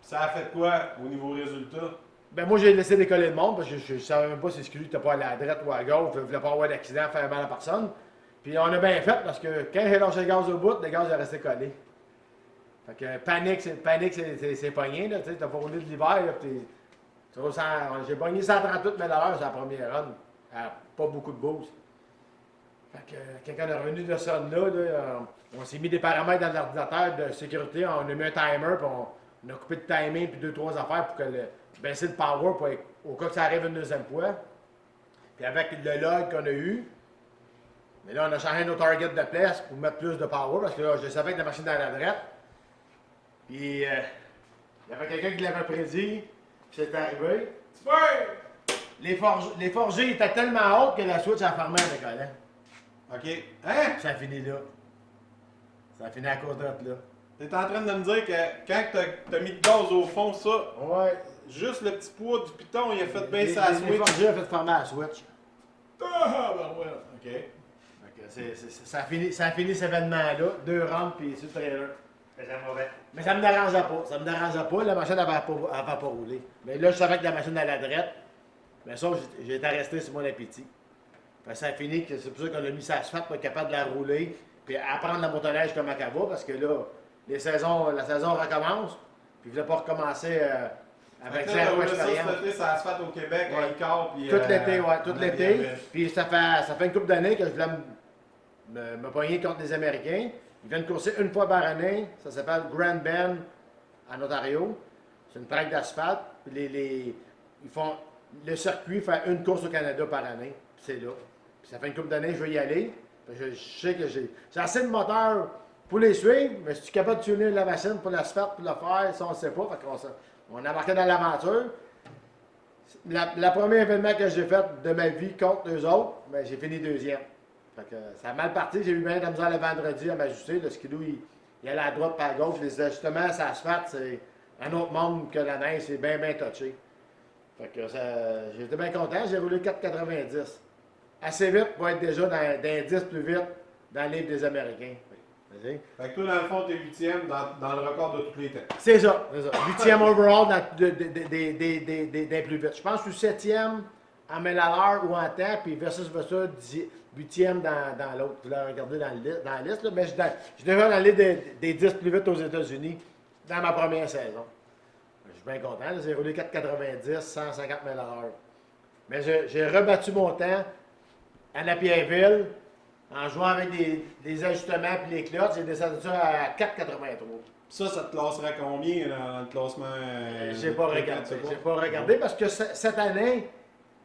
Ça a fait quoi au niveau résultat? Ben moi, j'ai laissé décoller le monde parce que je savais même pas si ce que lui n'était pas allé à la droite ou à gauche. Je voulais pas avoir d'accident, faire mal à personne. Puis on a bien fait parce que quand j'ai lâché le gaz au bout, le gaz est resté collé. Fait que panique, c'est pogné, là, tu sais, t'as pas roulé de l'hiver, là, pis j'ai pogné 138 000 à l'heure sur la première run, pas beaucoup de boost. Fait que quand on est revenu de ça là, on s'est mis des paramètres dans l'ordinateur de sécurité, on a mis un timer, puis on a coupé de timing, puis 2-3 affaires pour baisser le power pour au cas que ça arrive une deuxième fois. Puis avec le log qu'on a eu, mais là, on a changé nos targets de place pour mettre plus de power, parce que là, je savais que la machine allait à la droite. Puis, il y avait quelqu'un qui l'avait prédit, puis c'est arrivé. Les forgés étaient tellement hautes que la switch a fermé avec Alain. OK. Hein? Ça a fini là. Ça a fini à cause de là. T'es en train de me dire que quand t'as mis le gaz au fond, ça, Ouais. juste le petit poids du piton, il a fait baisser la Les switch. forgés ont fait fermer la switch. Ah, ben ouais. OK. Fait que ça a fini cet événement-là. 2 rampes, puis sur le trailer. Mais ça me dérangeait pas. Ça me dérangeait pas. La machine n'avait pas roulé. Mais là, je savais que la machine allait à la droite. Mais ça, j'étais resté sur mon appétit. Fait que ça a fini que c'est pour ça qu'on a mis ça asphalte pour être capable de la rouler. Puis apprendre la motoneige comme à Cava. Parce que là, la saison recommence. Puis je voulais pas recommencer avec zéro expérience. Ça, cet été, ça se fait au Québec, à Icare, puis... Tout l'été, ouais, tout en l'été. Abitibi. Puis ça fait une couple d'années que je voulais me pogner contre des Américains. Ils viennent courser une fois par année. Ça s'appelle Grand Bend en Ontario. C'est une traque d'asphalte. Puis ils font le circuit fait une course au Canada par année. Puis c'est là. Puis ça fait une couple d'années que je vais y aller. Je sais que j'ai assez de moteur pour les suivre, mais si tu es capable de tuner la machine pour l'asphalte, pour le faire, ça on ne sait pas. Fait on embarquait dans l'aventure. Le premier événement que j'ai fait de ma vie contre eux autres, ben, j'ai fini deuxième. Fait que ça a mal parti. J'ai eu bien de la misère le vendredi à m'ajuster. Le skidoo, il allait à droite par à gauche. Les ajustements, ça asphalte, c'est un autre monde que la neige. C'est bien touché. Fait que j'étais bien content. J'ai roulé 4,90. Assez vite pour être déjà dans 10 plus vite dans le livre des Américains. Vas-y. Fait que toi, dans le fond, t'es 8e dans le record de tous les temps. C'est ça, c'est ça. 8e overall des plus vite. Je pense que je suis 7e en mille à l'heure ou en temps, puis versus 8e dans l'autre. Vous l'avez regardé dans la liste, là, mais je devais dans la liste des 10 plus vite aux États-Unis dans ma première saison. Je suis bien content. J'ai roulé 4,90, 150 000 à l'heure. Mais j'ai rebattu mon temps à Napierville en jouant avec des ajustements et les clottes. J'ai descendu ça à 4,83. Ça te classerait combien dans le classement? J'ai pas regardé. J'ai pas regardé parce que cette année,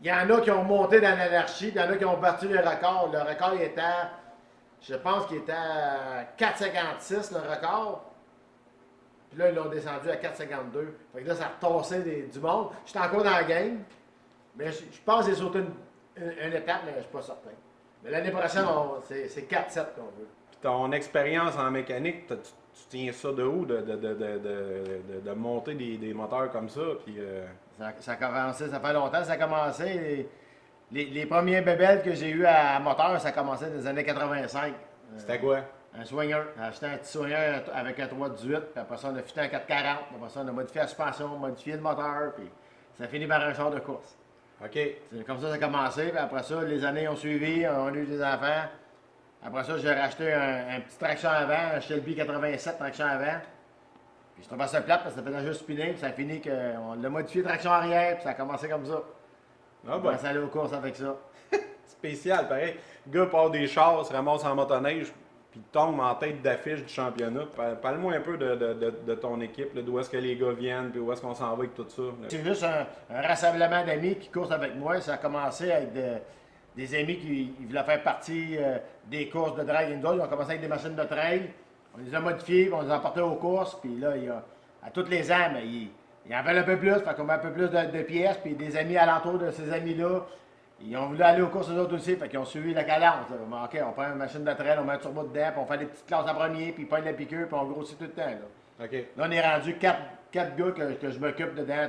il y en a qui ont monté dans l'anarchie, il y en a qui ont battu le record. Le record, il était je pense qu'il était à 4,56 le record. Puis là, ils l'ont descendu à 4,52. Fait que là, ça a retassé du monde. J'étais encore dans la game. Mais je pense que j'ai sauté une étape, mais je ne suis pas certain. Mais l'année prochaine, c'est 4-7 qu'on veut. Puis ton expérience en mécanique, tu tiens ça de où? De monter des moteurs comme ça? Puis, Ça a commencé, ça fait longtemps, ça a commencé. Les premiers bébelles que j'ai eu à moteur, ça a commencé dans les années 85. c'était quoi? Un swinger. J'ai acheté un petit swinger avec un 318, puis après ça, on a fité un 440. Puis après ça, on a modifié la suspension, modifié le moteur, puis ça finit par un char de course. OK. C'est comme ça a commencé, puis après ça, les années ont suivi, on a eu des enfants. Après ça, j'ai racheté un petit traction avant, un Shelby 87 traction avant. Puis je trouvais ça plate parce que ça faisait juste spinner, puis ça a fini qu'on l'a modifié traction arrière, puis ça a commencé comme ça. Ah On ben, commence à aller aux courses avec ça. spécial, pareil. Le gars part des chars, se ramasse en motoneige, puis tombe en tête d'affiche du championnat. Parle-moi un peu de ton équipe, d'où est-ce que les gars viennent, puis où est-ce qu'on s'en va avec tout ça. Là. C'est juste un rassemblement d'amis qui courent avec moi. Ça a commencé avec des amis qui voulaient faire partie des courses de drag indoor. Ils ont commencé avec des machines de trail. On les a modifiées, puis on les a emportées aux courses. Puis là, à tous les ans, mais ils en veulent un peu plus. Fait qu'on met un peu plus de pièces. Puis des amis alentour de ces amis-là, ils ont voulu aller aux courses eux autres aussi. Fait qu'ils ont suivi la cadence. OK, on prend une machine de trail, on met un turbo dedans, puis on fait des petites classes en premier, puis ils prennent la piqûre, puis on grossit tout le temps. Là, OK. là on est rendu quatre gars que je m'occupe dedans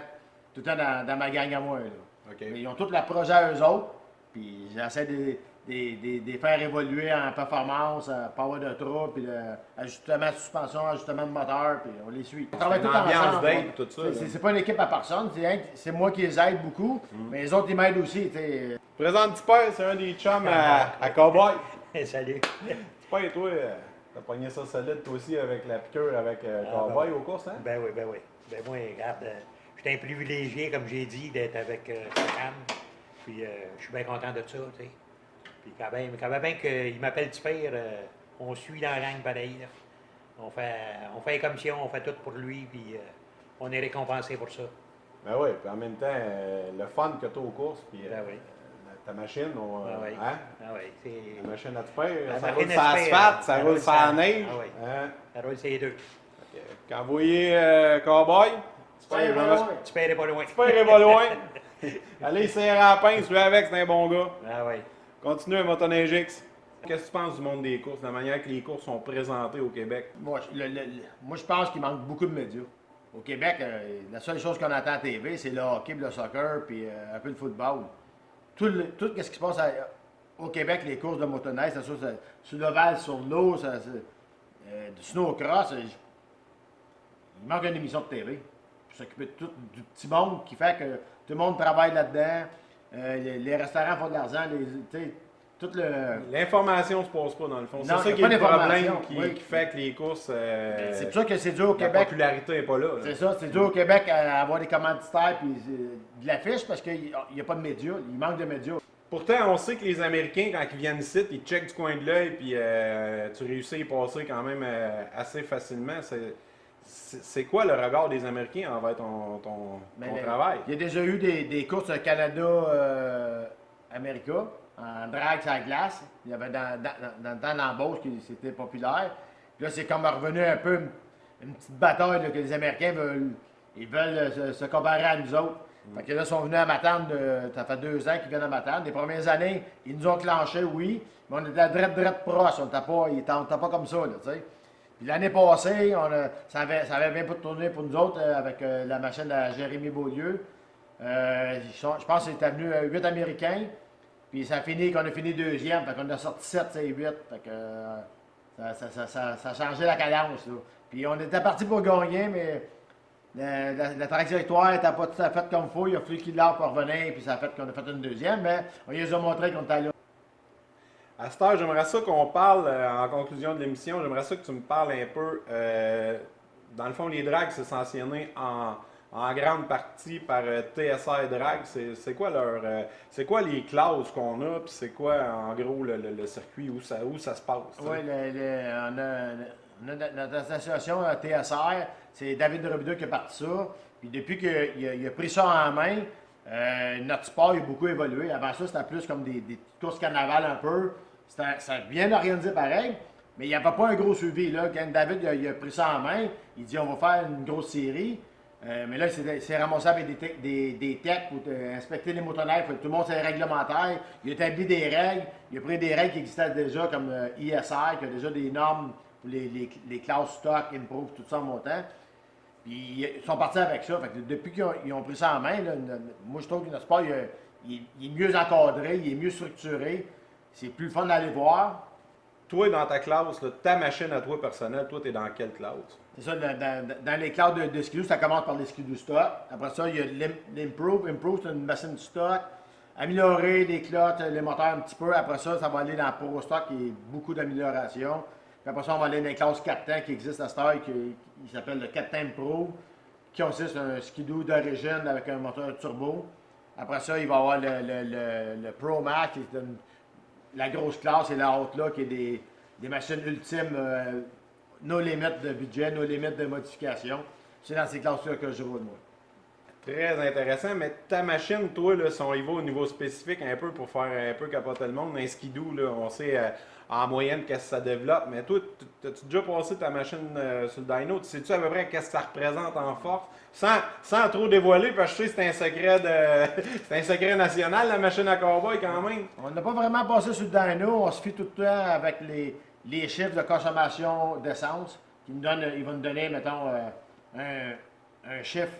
tout le temps dans ma gang à moi. Là. OK. Mais ils ont tout le projet à eux autres, puis j'essaie de les faire évoluer en performance, power de trou, puis ajustement de suspension, ajustement de moteur, puis on les suit. On travaille C'est tout une ambiance ensemble. d'aide, tout ça, là. C'est pas une équipe à personne, c'est moi qui les aide beaucoup, mais les autres ils m'aident aussi. T'sais. Présente petit père, c'est un des chums à Cowboy. Salut. Petit père, toi, t'as pogné ça solide, toi aussi, avec la piqûre avec Cowboy aux courses, hein? Ben oui, ben oui. Ben moi, regarde, je suis un privilégié, comme j'ai dit, d'être avec Stéphane. Puis je suis bien content de ça, tu sais. Puis quand même bien qu'il m'appelle petit père, on suit dans la gang pareil. Là. On fait les commissions, on fait tout pour lui, puis on est récompensé pour ça. Ben oui, puis en même temps, le fun que t'as aux courses, puis Ben oui. ta machine, Ah oui. hein? Ah oui, c'est... La machine à te faire, La ça machine roule à sur te faire, l'asphalte, ça ça roule roule sur la sur- neige. Ah oui. Hein? Ça roule ces deux. Quand vous voyez Cowboy, Pas loin. Tu paierais pas loin. petit père est pas loin. Allez, serrer la pince, lui avec, c'est un bon gars. Ah oui. Continue à Motonegix. Qu'est-ce que tu penses du monde des courses, de la manière que les courses sont présentées au Québec? Moi, je pense qu'il manque beaucoup de médias. Au Québec, la seule chose qu'on entend à la TV, c'est le hockey, le soccer, puis un peu de football. Tout ce qui se passe au Québec, les courses de motoneige, c'est sûr, sur l'ovale, sur l'eau, du snowcross, il manque une émission de TV pour s'occuper de tout, du petit monde qui fait que tout le monde travaille là-dedans. Les restaurants font de l'argent, tout le... L'information ne se passe pas dans le fond. C'est Non, ça y a qui pas est le problème d'information. qui, Oui. qui fait que les courses. C'est pour ça que c'est dur au la Québec. popularité n'est pas là. là. C'est ça, c'est dur au Québec à avoir des commanditaires puis de l'affiche parce qu'il n'y a pas de médias, il manque de médias. Pourtant, on sait que les Américains, quand ils viennent ici, ils checkent du coin de l'œil, puis tu réussis à y passer quand même assez facilement. C'est quoi le regard des Américains envers ton travail? Il y a déjà eu des courses Canada-América en drague sur la glace. Il y avait dans le temps d'embauche qui c'était populaire. Puis là, c'est comme revenu un peu une petite bataille là, que les Américains veulent se comparer à nous autres. Fait que là, ils sont venus à Matane, ça fait 2 ans qu'ils viennent à Matane. Les premières années, ils nous ont clenché, oui, mais on était à drette proche. On n'était pas comme ça, là, tu sais. Puis l'année passée, ça avait bien pas tourné pour nous autres avec la machine à Jérémy Beaulieu. Je pense que c'était venu 8 Américains. Puis ça a fini qu'on a fini deuxième, fait qu'on a sorti 7, c'est 8. Fait que ça a changé la cadence. Là. Puis on était parti pour gagner, mais la trajectoire n'était pas tout à fait comme il faut. Il a fallu qu'il l'a pour revenir, puis ça a fait qu'on a fait une deuxième, mais on lui a montré qu'on était là. À cette heure, j'aimerais ça qu'on parle, en conclusion de l'émission, j'aimerais ça que tu me parles un peu. Dans le fond, les drags, c'est sanctionné en grande partie par TSR Drag. C'est quoi c'est quoi les classes qu'on a, puis c'est quoi en gros le circuit où ça se passe? Oui, on a notre association TSR, c'est David Robideau qui a parti ça. Puis depuis qu'il a pris ça en main, notre sport a beaucoup évolué. Avant ça, c'était plus comme des courses carnaval un peu. C'était bien organisé pareil, mais il n'y avait pas un gros suivi. Là. Quand David il a pris ça en main, il dit on va faire une grosse série. Mais là, c'est ramassé avec des techs pour inspecter les motoneiges. Tout le monde, c'est réglementaire. Il a établi des règles. Il a pris des règles qui existaient déjà, comme ISR, qui a déjà des normes pour les classes stock, improve, tout ça en montant. Puis ils sont partis avec ça. Fait que depuis qu'ils ont pris ça en main, là, moi, je trouve que notre sport, il est mieux encadré, il est mieux structuré. C'est plus fun d'aller voir. Toi, dans ta classe, là, ta machine à toi personnelle, toi, tu es dans quelle classe? C'est ça, dans les classes de skidoo, ça commence par les skidoo stock. Après ça, il y a l'improve. Improve, c'est une machine stock. Améliorer les clottes, les moteurs un petit peu. Après ça, ça va aller dans Pro Stock, qui est beaucoup d'amélioration. Puis après ça, on va aller dans les classes 4 temps qui existent à cette heure, qui s'appelle le 4 temps Pro, qui consiste en un skidoo d'origine avec un moteur turbo. Après ça, il va y avoir le Pro Max, qui est la grosse classe, et la haute là, qui est des machines ultimes, nos limites de budget, nos limites de modification. C'est dans ces classes-là que je roule, moi. Très intéressant, mais ta machine, toi, là, si on y va au niveau spécifique un peu pour faire un peu capoter le monde, un skidoo, là, on sait en moyenne qu'est-ce que ça développe, mais toi, as-tu déjà passé ta machine sur le dyno? Sais-tu à peu près qu'est-ce que ça représente en force? Sans trop dévoiler, parce que je sais que c'est un secret c'est un secret national, la machine à cowboy quand même. On n'a pas vraiment passé sur le dyno, on se fie tout le temps avec les chiffres de consommation d'essence. Il va nous donner, mettons, un chiffre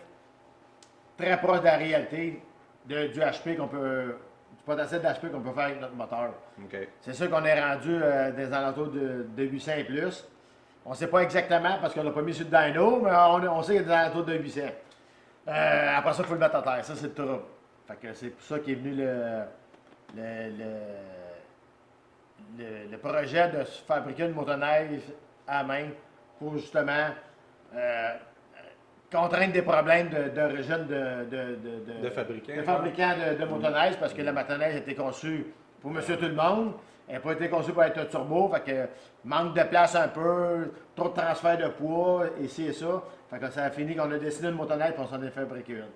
très proche de la réalité du HP du potentiel d'HP qu'on peut faire avec notre moteur. Okay. C'est sûr qu'on est rendu des alentours de 800 et plus. On ne sait pas exactement parce qu'on l'a pas mis sur le dyno, mais on sait qu'il y a des alentours de 800. Après ça, il faut le mettre à terre. Ça, c'est le trouble. Fait que c'est pour ça qu'est venu le projet de se fabriquer une motoneige à main pour justement contraindre des problèmes d'origine de fabricants de motoneige, parce que la motoneige a été conçue pour monsieur tout le monde. Elle n'a pas été conçue pour être un turbo, fait que manque de place un peu, trop de transfert de poids, ici et ça. Fait que ça a fini qu'on a dessiné une motoneige et on s'en est fabriqué une.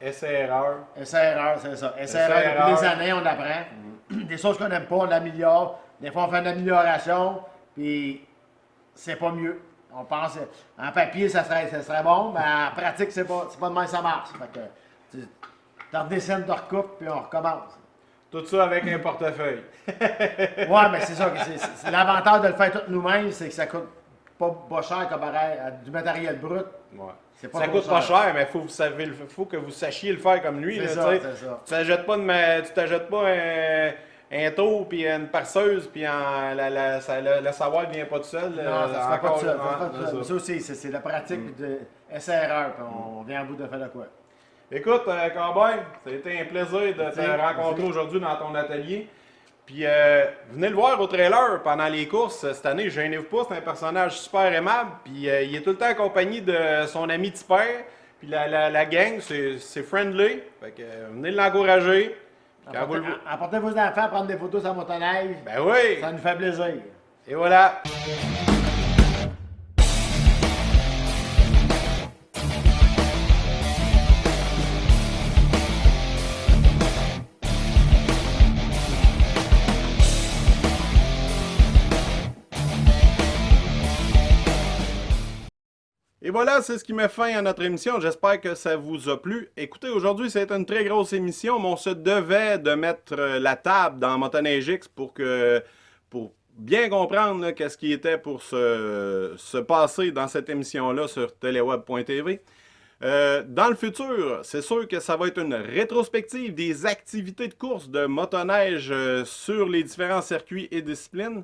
Essai-erreur. Essai-erreur, c'est ça. Essai-erreur, depuis des années, on apprend. Des choses qu'on n'aime pas, on l'améliore. Des fois, on fait une amélioration, puis c'est pas mieux. On pense, en papier, ça serait bon, mais en pratique, c'est pas de même ça marche. Fait que, tu redessines, tu recoupes, puis on recommence. Tout ça avec un portefeuille. Ouais, mais c'est ça. C'est l'avantage de le faire tout nous-mêmes, c'est que ça coûte pas cher comparé à du matériel brut. Ouais. Ça coûte pas cher, mais faut que vous sachiez le faire comme lui. C'est ça. Tu t'achètes pas un tour puis une perceuse puis le savoir ne vient pas tout seul. Non, ça se fait pas tout seul. Ça aussi, c'est la pratique de essai-erreur, puis on vient à bout de faire de quoi. Écoute, Cowboy, ça a été un plaisir de te rencontrer aujourd'hui dans ton atelier. Puis venez le voir au trailer pendant les courses. Cette année, je gênez-vous pas, c'est un personnage super aimable. Puis il est tout le temps accompagné de son ami Tipper. Puis la gang, c'est friendly. Fait que venez l'encourager. Apportez vos enfants, prendre des photos sur motoneige. Ben oui! Ça nous fait plaisir. Et voilà! Et voilà, c'est ce qui met fin à notre émission. J'espère que ça vous a plu. Écoutez, aujourd'hui, c'est une très grosse émission, mais on se devait de mettre la table dans Motoneige X pour bien comprendre qu'est-ce qui était pour se passer dans cette émission-là sur teleweb.tv. Dans le futur, c'est sûr que ça va être une rétrospective des activités de course de motoneige sur les différents circuits et disciplines.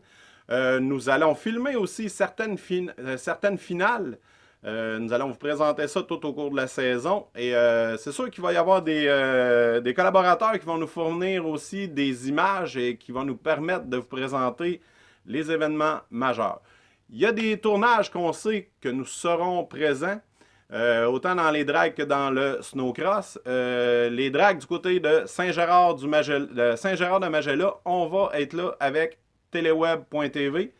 Nous allons filmer aussi certaines finales. Nous allons vous présenter ça tout au cours de la saison. Et c'est sûr qu'il va y avoir des collaborateurs qui vont nous fournir aussi des images et qui vont nous permettre de vous présenter les événements majeurs. Il y a des tournages qu'on sait que nous serons présents, autant dans les drags que dans le snowcross. Les drags du côté de Saint-Gérard de Magella, on va être là avec Teleweb.tv.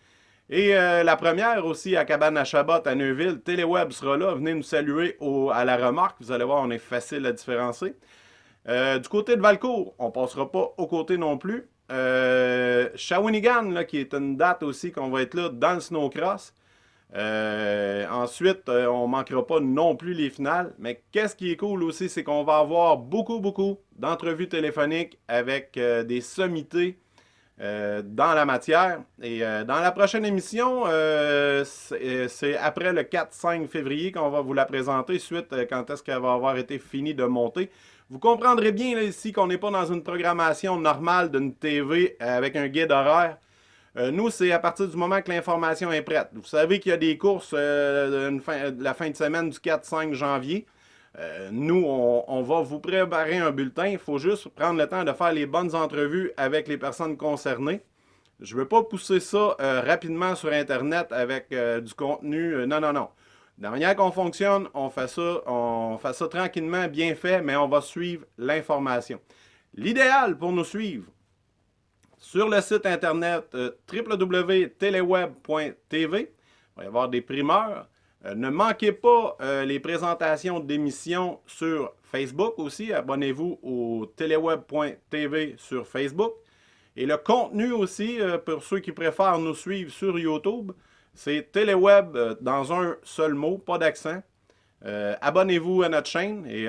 Et la première aussi à Cabane à Chabot à Neuville, Teleweb sera là. Venez nous saluer à la remorque. Vous allez voir, on est facile à différencier. Du côté de Valcourt, on ne passera pas aux côtés non plus. Shawinigan, là, qui est une date aussi qu'on va être là dans le snowcross. Ensuite, on ne manquera pas non plus les finales. Mais qu'est-ce qui est cool aussi, c'est qu'on va avoir beaucoup d'entrevues téléphoniques avec des sommités dans la matière. Et dans la prochaine émission, c'est après le 4-5 février qu'on va vous la présenter, suite quand est-ce qu'elle va avoir été finie de monter. Vous comprendrez bien là, ici qu'on n'est pas dans une programmation normale d'une TV avec un guide horaire. Nous, c'est à partir du moment que l'information est prête. Vous savez qu'il y a des courses de la fin de semaine du 4-5 janvier. Nous, on va vous préparer un bulletin. Il faut juste prendre le temps de faire les bonnes entrevues avec les personnes concernées. Je ne veux pas pousser ça rapidement sur Internet avec du contenu. Non. De la manière qu'on fonctionne, on fait ça tranquillement, bien fait, mais on va suivre l'information. L'idéal pour nous suivre, sur le site Internet www.teleweb.tv, il va y avoir des primeurs. Ne manquez pas les présentations d'émissions sur Facebook aussi. Abonnez-vous au teleweb.tv sur Facebook. Et le contenu aussi, pour ceux qui préfèrent nous suivre sur YouTube, c'est Teleweb dans un seul mot, pas d'accent. Abonnez-vous à notre chaîne et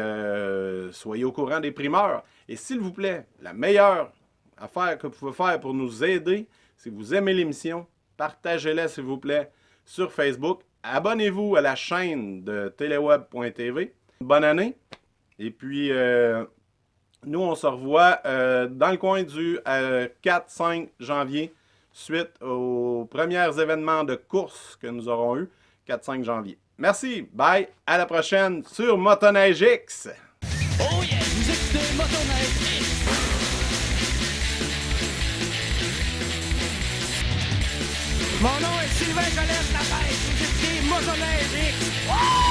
soyez au courant des primeurs. Et s'il vous plaît, la meilleure affaire que vous pouvez faire pour nous aider, si vous aimez l'émission, partagez-la s'il vous plaît sur Facebook. Abonnez-vous à la chaîne de teleweb.tv. Bonne année. Et puis, nous, on se revoit dans le coin du 4-5 janvier, suite aux premiers événements de course que nous aurons eu, 4-5 janvier. Merci, bye, à la prochaine sur Motoneige X. Oh yeah, vous écoutez Motoneige X. Mon nom est Sylvain Colette Lapête, vous écoutez Motoneige X. Wouh!